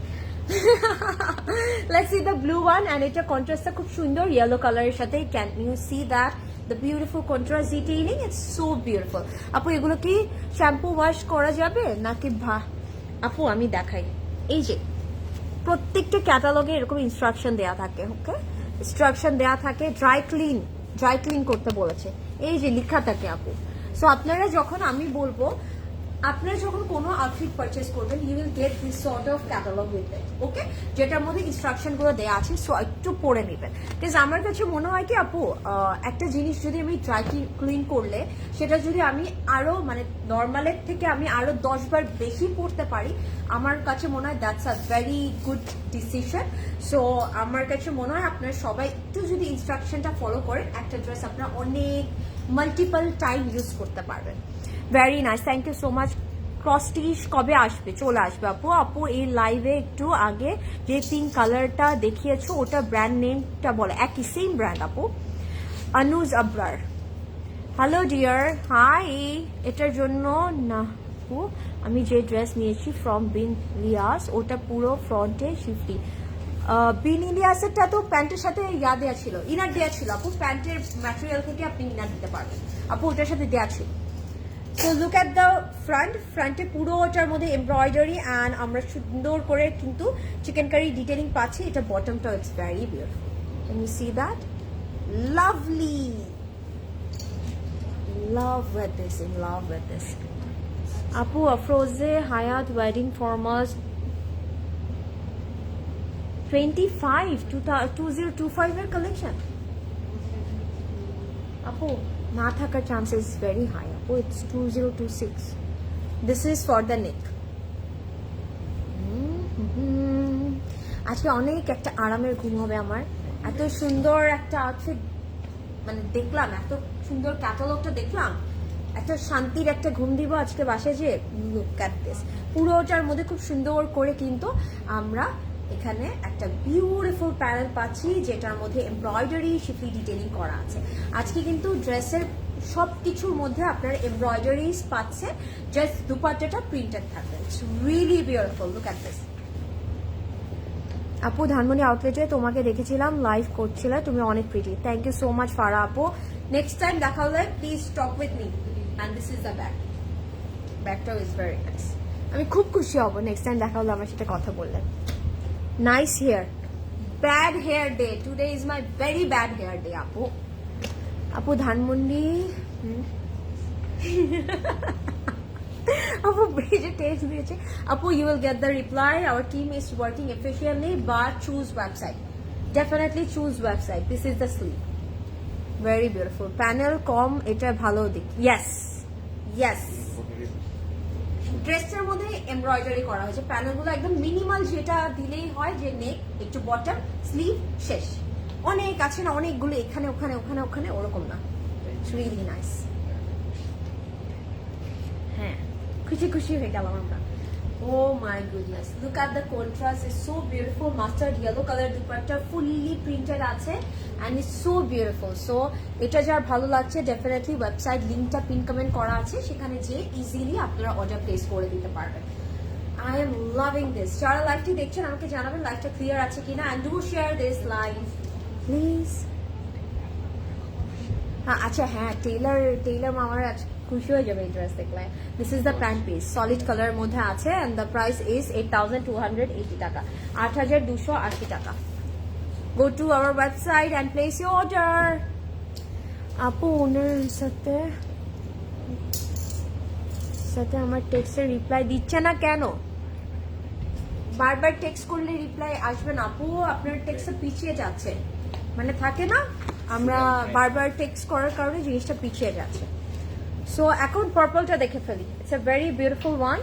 Let's see the blue one. And এটা কন্ট্রাস্টটা খুব সুন্দর ইয়েলো কালারের সাথে। Can you see that the beautiful contrast detailing? It's so beautiful. আপু এগুলো কি শ্যাম্পু ওয়াশ করা যাবে নাকি আপু আমি দেখাই, এই যে প্রত্যেকটা ক্যাটালগে এরকম ইনস্ট্রাকশন দেয়া থাকে, ওকে ইনস্ট্রাকশন দেয়া থাকে। ড্রাই ক্লিন করতে বলেছে, এই যে লেখা থাকে আপু। সো আপনারা যখন আমি বলবো, আপনারা যখন কোনো আউটফিট পারচেস করবেন, you will get this sort of catalogue with it, okay, যেটার মধ্যে ইনস্ট্রাকশনগুলো দেওয়া আছে। সো একটু পড়ে নেবেন, বিকজ আমার কাছে মনে হয় কি আপু, একটা জিনিস যদি আমি ড্রাই ক্লিন করলে সেটা যদি আমি আরো মানে নর্মালের থেকে আমি আরো 10 বার বেশি পড়তে পারি, আমার কাছে মনে হয় that's a very good decision. So আমার কাছে মনে হয় আপনারা সবাই একটু যদি ইনস্ট্রাকশনটা ফলো করেন, একটা ড্রেস আপনারা অনেক মাল্টিপল টাইম ইউজ করতে পারবেন। Very nice, thank you so much. Cross stitch কবে আসবে? চলে আসবে আপু। আপু এই লাইভে একটু আগে যে পিঙ্ক কালারটা দেখিয়েছো ওটা ব্র্যান্ড নেমটা বলে, একই সেম ব্র্যান্ড আপু। Anuj Abrar, hello dear, high. এটার জন্য না আপু, আমি যে ড্রেস নিয়েছি ফ্রম বিন লিয়াস, ওটা পুরো ফ্রন্টে শিফটি। বিন ইলিয়াসেরটা তো প্যান্টের সাথে দেওয়া ছিল, ইনার দেওয়া ছিল আপু। প্যান্টের ম্যাটেরিয়াল থেকে আপনি ইনার দিতে পারবেন আপু, ওটার সাথে দেওয়া ছিল। সো লুক অ্যাট দ্য ফ্রন্টে পুরো ওটার মধ্যে এমব্রয়ডারি অ্যান্ড আমরা সুন্দর করে কিন্তু চিকেন কারি ডিটেলিং পাচ্ছি। এটা বটমটা it's very beautiful, can you see that? Lovely, love with this, in love with this আপু। আফরোজে হায়াত ওয়েডিং ফরমাস 2025 এর কালেকশন আপু, না থাকার চান্সেস ভেরি হাই আপু। It's 2026। This is for the নেক। আজকে অনেক একটা আরামের ঘুম হবে আমার। এত সুন্দর একটা আউটফিট মানে দেখলাম, এত সুন্দর ক্যাটালগটা দেখলাম, এত শান্তির একটা ঘুম দিব আজকে বাসায় যে। লুক অ্যাট দিস, পুরোটার মধ্যে খুব সুন্দর করে কিন্তু আমরা এখানে একটা বিউটিফুল প্যানেল পাচ্ছি যেটার মধ্যে এমব্রয়ডারি শিফলি ডিটেইলিং করা আছে। আজকে কিন্তু ড্রেসের সব কিছুর মধ্যে আপনার এমব্রয়ডারিজ পাচ্ছে, জাস্ট দুপাট্টাটা প্রিন্টেড থাকবে। It's really beautiful, look at this. আপু ধানমন্ডি আউটলেটে তোমাকে দেখেছিলাম, লাইভ করছিলে, তুমি অনেক pretty. Thank you so much Fara আপু। নেক্সট টাইম দেখা হলে please talk with me. And this is the bag, ব্যাগটাও ইজ ভেরি নাইস। আমি খুব খুশি হব নেক্সট টাইম দেখা হলে আমার সাথে কথা বললে। Nice hair, bad hair day today is my very bad hair day. আপু আপু ধানমন্ডি আপু ব্রিজে টেক্সট দিয়েছে, আপু you will get the reply, our team is working efficiently but choose website, definitely choose website. This is the sleeve, very beautiful. Panel কম, এটা ভালো দিক। ইয়েস ইয়েস, ড্রেসটার মধ্যে এমব্রয়ডারি করা হয়েছে, প্যানেলগুলো একদম মিনিমাল, যেটা দিলেই হয় যে নেক একটু বটম স্লিভ শেষ। অনেক আছে না, অনেকগুলো এখানে ওখানে ওখানে ওখানে, ওরকম না। It's really nice. হ্যাঁ, খুশি খুশি হয়ে গেলাম আমরা। Oh my goodness, look at the contrast, it's so beautiful. Mustard yellow color dupatta fully printed আছে and it's so beautiful. So এটা যার ভালো লাগছে ডেফিনেটলি ওয়েবসাইট লিংকটা পিন কমেন্ট করা আছে, সেখানে যে ইজিলি আপনারা অর্ডার প্লেস করে দিতে পারবেন। I am loving this. যারা লাইভটি দেখছেন আমাকে জানাবেন লাইভটা ক্লিয়ার আছে কিনা, and do share this live please. হ্যাঁ আচ্ছা, হ্যাঁ টেইলার মামারা খুশি হয়ে যাবে এই ড্রেস দেখলে। This is the pant piece, solid কালারের মধ্যে আছে অ্যান্ড দ্য প্রাইস ইজ 8,280 টাকা, 8,280 টাকা। Go to our website and place your order. আপু ওনার সাথে আমার টেক্সটের রিপ্লাই দিচ্ছে না কেন? বারবার টেক্সট করলে রিপ্লাই আসবে না আপু, আপনার টেক্সটটা পিছিয়ে যাচ্ছে, মানে থাকে না আমরা বারবার টেক্সট করার কারণে জিনিসটা পিছিয়ে যাচ্ছে। সো এখন পার্পলটা দেখে ফেলি, it's a very beautiful one,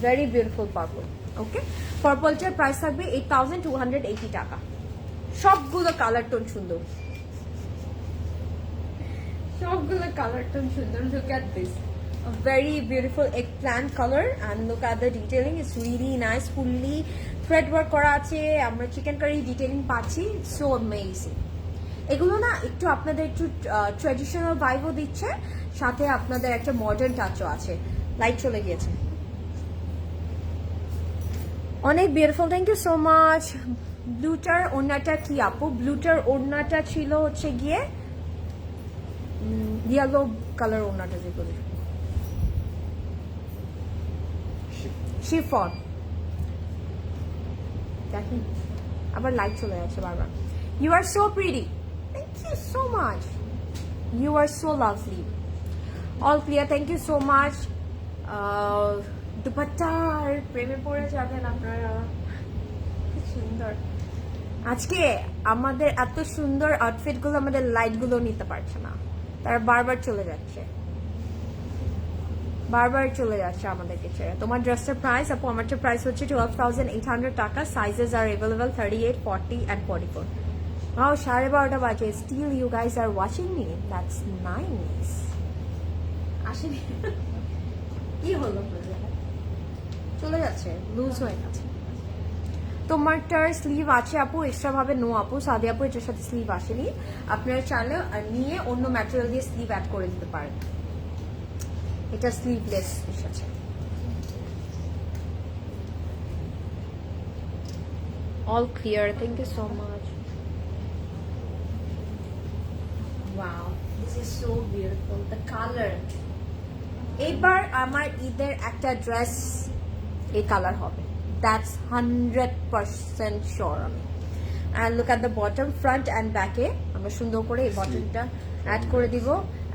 very beautiful purple. Okay, পার্পলটার প্রাইস থাকবে 8,280 টাকা। সবগুলো কালার টোন সুন্দর, সবগুলো কালার টোন সুন্দর। Look at this, a very beautiful eggplant color and look at the detailing, it's really nice, fully thread work করা আছে, আমরা চিকেন কারি ডিটেইলিং পাচ্ছি, so amazing। এগুলো না একটু আপনাদের একটু ট্র্যাডিশনাল ভাইবও দিচ্ছে, সাথে আপনাদের একটা মডার্ন টাচও আছে। লাইট চলে গিয়েছে, অনেক beautiful, thank you so much. ব্লুটার ওড়নাটা কি আপু? ব্লুটার ওড়নাটা ছিল হচ্ছে গিয়ে ইয়েলো কালার ওড়নাটা, যেগুলো শিফন। দেখেন আবার লাইট চলে যাচ্ছে বারবার। You are so pretty, thank you so much, you are so lovely. All clear, thank you so much. দুপাট্টার প্রেমে পড়ে যাবেন আপনারা, খুব সুন্দর। আজকে আমাদের এত সুন্দর আউটফিটগুলো আমাদের লাইটগুলো নিতে পারছে না, তারা বারবার চলে যাচ্ছে, বারবার চলে যাচ্ছে আমাদেরকে ছেড়ে। তোমার ড্রেসটার প্রাইস আপু? আমারটার প্রাইস হচ্ছে 12,800 টাকা। Sizes are available 38, 40 and 44। Wow, 12:30 বাজে, still you guys are watching me, that's nice. আসেনি কি হলো, চলে যাচ্ছে, লুজ হয়ে গেছে। তোমারটার স্লিভ আছে আপু এক্সট্রা ভাবে? নো আপু, সাদি আপু এটার সাথে স্লিভ আসেনি, আপনারা চাইলে নিয়ে অন্য ম্যাটেরিয়াল দিয়ে স্লিভ অ্যাড করে দিতে পারেন, এটা স্লিভলেস এসেছে। All clear, thank you so much. Wow, this is so beautiful, the colour. এবার আমার ঈদের একটা ড্রেস এই কালার হবে, দ্যাটস 100% শিওর আমি। And look at the bottom, front and ব্যাকে আমরা সুন্দর করে এই বটমটা অ্যাড করে দিব,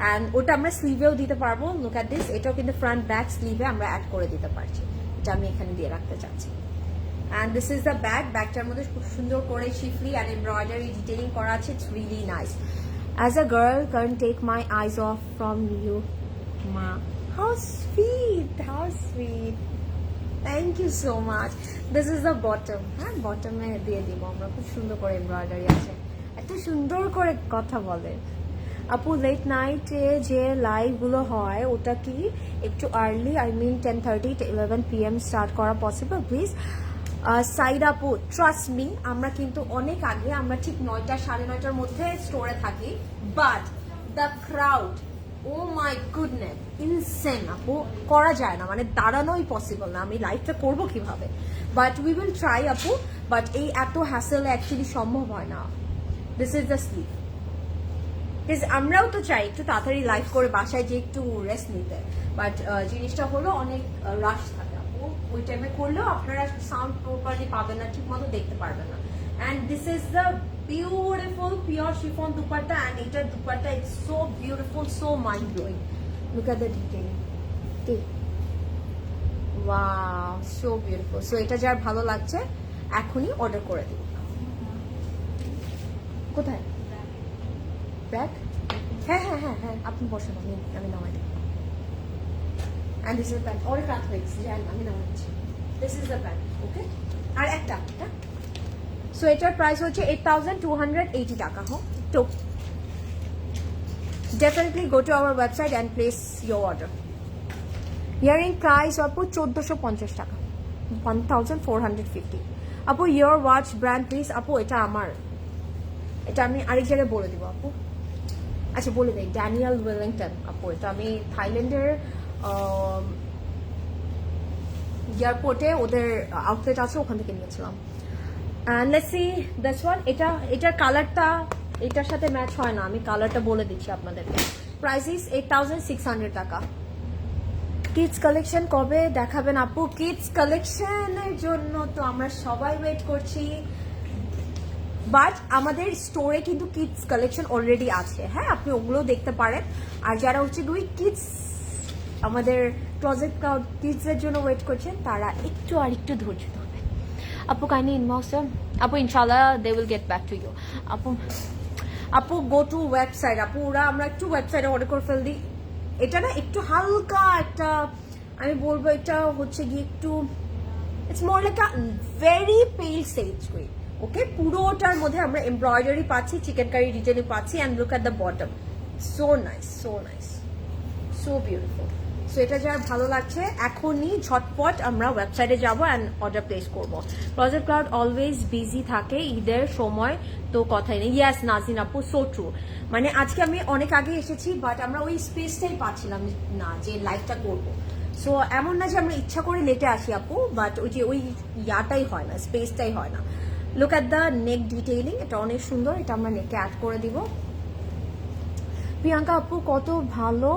অ্যান্ড ওটা আমরা স্লিভেও দিতে পারবো। লুক অ্যাট দিস, এটাও কিন্তু ফ্রন্ট ব্যাক স্লিভে আমরা অ্যাড করে দিতে পারছি, এটা আমি এখানে দিয়ে রাখতে চাচ্ছি। And this is the bag, ব্যাগটার মধ্যে খুব সুন্দর করে শিফলি অ্যান্ড এমব্রয়ডারি ডিটেইলিং করা আছে, it's really nice. As a girl can take my eyes off from you মা, how sweet, how sweet, thank you so much. This is the bottom, হ্যাঁ বটমে দিয়ে দিব আমরা, খুব সুন্দর করে এমব্রয়ডারি আছে, এত সুন্দর করে কথা বলে। আপু লেট নাইটে যে লাইভগুলো হয় ওটা কি একটু early, I mean 10:30 to 11 PM start করা পসিবল প্লিজ? সাইড আপু ট্রাস্ট মি, আমরা কিন্তু অনেক আগে, আমরা ঠিক 9টা 9:30টার মধ্যে স্টোরে থাকি, but the crowd, oh my goodness, insane আপু, করা যায় না, মানে দাঁড়ানোই পসিবল না, আমি লাইভটা করবো কিভাবে, বাট উই উইল ট্রাই আপু, বাট এই এত হ্যাসেল অ্যাকচুয়ালি সম্ভব হয় না। দিস ইজ দ্য স্লিপ, আমরাও তো চাই একটু তাড়াতাড়ি লাইভ করে বাসায় যে একটু রেস্ট নিতে, বাট জিনিসটা হলো অনেক রাশ থাকে আপু, ওই টাইমে করলেও আপনারা সাউন্ড প্রপারলি পাবেন না, ঠিক মতো দেখতে পারবেন না। And this is the beautiful pure chiffon dupatta, and এটার dupatta it's so beautiful, so mind blowing, look at the detailing, wow so beautiful. So এটা যার ভালো লাগছে এখনই অর্ডার করে দিন। কোথায় ব্যাগ? হ্যাঁ হ্যাঁ হ্যাঁ হ্যাঁ, আপনি বসেন, আমি নামাই দিই। অ্যান্ড দিস ইজ প্যান্ট, অনেক রাত হয়ে গেছে, জানেন, আমি নামাচ্ছি। দিস ইজ দ্য প্যান্ট, ওকে। আর একটা, হ্যাঁ। সো এটার প্রাইস হচ্ছে 8,280 টাকা। হোক তো definitely go to our website and place your order. Earring price আপু 1450 টাকা, 1450। আপু ইয়োর ওয়াচ ব্র্যান্ড প্লিজ। আপু এটা আমার, এটা আমি আরেক জায়গায় বলে দিব আপু, আচ্ছা বলে দেই, ড্যানিয়েল ওয়েলিংটন আপু, এটা আমি থাইল্যান্ডের এয়ারপোর্টে ওদের আউটলেট আছে, ওখান থেকে নিয়েছিলাম। লেটস সি দিস ওয়ান, এটার কালারটা এটার সাথে ম্যাচ হয় না, আমি কালারটা বলে দিচ্ছি আপনাদেরকে। প্রাইস ইজ 8,600 টাকা। কিডস কালেকশন কবে দেখাবেন আপু? কিডস কালেকশনের জন্য তো আমরা সবাই ওয়েট করছি, বাট আমাদের স্টোরে কিন্তু কিডস কালেকশন অলরেডি আছে, হ্যাঁ, আপনি ওগুলো দেখতে পারেন। আর যারা হচ্ছে দুই কিডস আমাদের ক্লোজেট ক্রাউড কিডসের জন্য ওয়েট করছেন, তারা একটু আর একটু ধৈর্য ধরবেন আপু। কাইন্ডলি ইনবক্স আপু, ইনশাল্লাহ they will get back to you আপু গো টু ওয়েবসাইট আপু, ওরা আমরা একটু ওয়েবসাইটে অর্ডার করে ফেল দিই। এটা না একটু হালকা একটা, আমি বলবো এটা হচ্ছে গিয়ে একটু, it's more like a very পেল সেজ গ্রিন, ওকে। পুরোটার মধ্যে আমরা এমব্রয়ডারি পাচ্ছি, চিকেন কারি ডিটেইলিং পাচ্ছি, and look at the bottom, so nice, so nice, so beautiful. So এটা যার ভালো লাগছে এখনই ঝটপট আমরা ওয়েবসাইটে যাবো অ্যান্ড অর্ডার প্লেস করবো। ক্লোজেট ক্রাউড অলওয়েজ বিজি থাকে ঈদের সময়, তো কথাই নেই। ইয়াস নাজিন আপু, সো ট্রু, মানে আজকে আমি অনেক আগে এসেছি, বাট আমরা ওই স্পেসটাই পাচ্ছিলাম না যে লাইভটা করবো। সো এমন না যে আমরা ইচ্ছা করে লেটে আসি আপু, বাট ওই যে ওই ইয়াটাই হয় না, স্পেসটাই হয় না। Look at the neck detailing, এটা অনেক সুন্দর, এটা আমরা নেকে অ্যাড করে দিব। প্রিয়াঙ্কা আপু কত ভালো,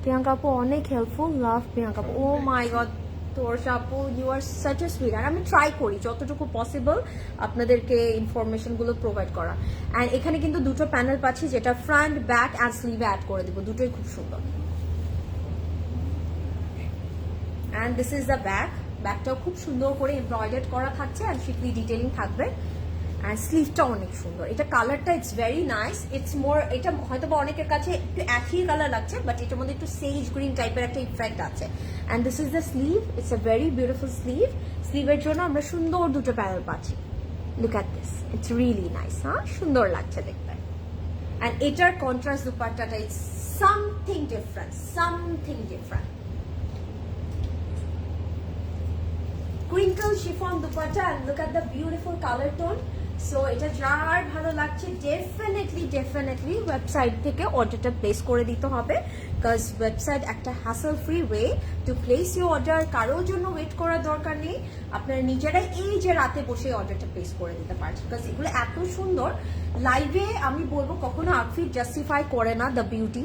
প্রিয়াঙ্কা আপু অনেক হেল্পফুল, লাভ প্রিয়াঙ্কা আপু। ও মাই গড তোরসা আপু, you are such a sweet. আর আমি ট্রাই করি যতটুকু পসিবল আপনাদেরকে ইনফরমেশনগুলো প্রোভাইড করা। অ্যান্ড এখানে কিন্তু দুটো প্যানেল পাচ্ছি, যেটা ফ্রন্ট, ব্যাক অ্যান্ড স্লিভে অ্যাড করে দিব, দুটোই খুব সুন্দর। And this is the back, ব্যাকটাও খুব সুন্দর করে এমব্রয়ডার্ড করা থাকছে, অ্যান্ড শিপলি ডিটেইলিং থাকবে। অ্যান্ড স্লিভটা অনেক সুন্দর, এটা কালারটা it's very nice, it's more, এটা হয়তো বা অনেকের কাছে একটু একই কালার লাগছে, বাট এটার মধ্যে একটু সেজ গ্রিন টাইপের একটা ইফেক্ট আছে। And this is the sleeve, it's a very beautiful sleeve. স্লিভের জন্য আমরা সুন্দর দুটো প্যানেল পাচ্ছি, look at this, it's really nice, হ্যাঁ সুন্দর লাগছে দেখতে। অ্যান্ড এটার কন্ট্রাস্ট দুপাট্টাটা it's something different, something different. Crinkle chiffon dupatta, and look at the beautiful color tone. So এটা যার ভালো লাগছে ডেফিনেটলি ওয়েবসাইট থেকে অর্ডারটা প্লেস করে দিতে হবে, বিকজ ওয়েবসাইট একটা hassle free way to place your order. কারোর জন্য ওয়েট করার দরকার নেই, আপনারা নিজেরাই এই যে রাতে বসে অর্ডারটা প্লেস করে দিতে পারছেন, বিকজ এগুলো এত সুন্দর। লাইভে আমি বলবো কখনো আউটফিট জাস্টিফাই করে না দ্য বিউটি,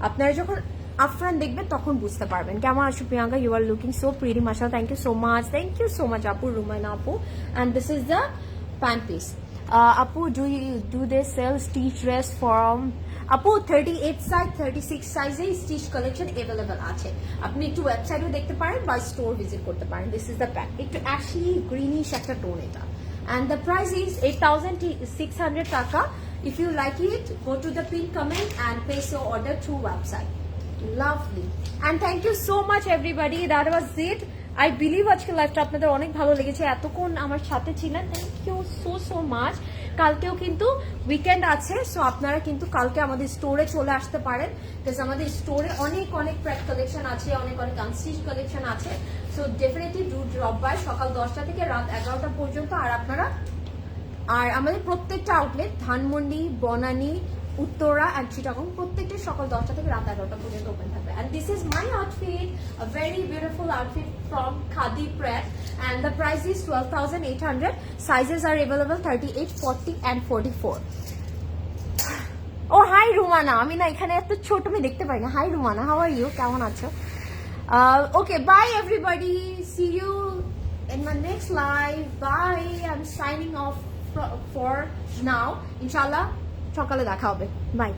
আপনারা যখন আপফ্রন্ট দেখবেন তখন বুঝতে পারবেন। কেমন আছো Priyanka? You are looking so pretty মাশাআল্লাহ, থ্যাংক ইউ সো মাচ আপু, রুমাইনা আপু। And this is the pant piece. আপু do they sell stitch dress from? আপু 38 সাইজ 36 সাইজে স্টিচ কালেকশন অ্যাভেলেবেল আছে, আপনি একটু ওয়েবসাইটেও দেখতে পারেন বা স্টোর ভিজিট করতে পারেন। দিস ইজ দ্য প্যান্ট, একটু অ্যাশি গ্রিনিশ একটা টোন এটা, and the price is 8,600 taka. If you like it, go to the pin comment and place your order through website. Lovely. And thank you so much everybody, that was it. I believe আজকে লাইভটা আপনাদের অনেক ভালো লেগেছে, এতক্ষণ আমার সাথে ছিলেন, থ্যাংক ইউ সো মাচ। কালকেও কিন্তু উইকেন্ড আছে, সো আপনারা কিন্তু কালকে আমাদের স্টোরে চলে আসতে পারেন, বিকজ আমাদের স্টোরে অনেক অনেক প্র্যাক কালেকশন আছে, অনেক অনেক আনস্টিচ কালেকশন আছে। So definitely do drop by সকাল 10টা থেকে রাত 11টা পর্যন্ত। আর আমাদের প্রত্যেকটা আউটলেট ধানমন্ডি, বনানী, উত্তরা and চিটাগং প্রত্যেকটা সকাল 10টা থেকে রাত 11টা পর্যন্ত ওপেন থাকবে। And this is my outfit, a very beautiful outfit from Khadi Press, and the price is 12,800. Sizes are available 38, 40 and 44. Oh, hi Rumana, আমি না এখানে এত ছোট মেয়ে দেখতে পাই না। Hi Rumana, how are you? কেমন আছো? Okay, bye everybody. See you in my next live. Bye. I'm signing off for now. Inshallah, সকালে দেখা হবে। Bye.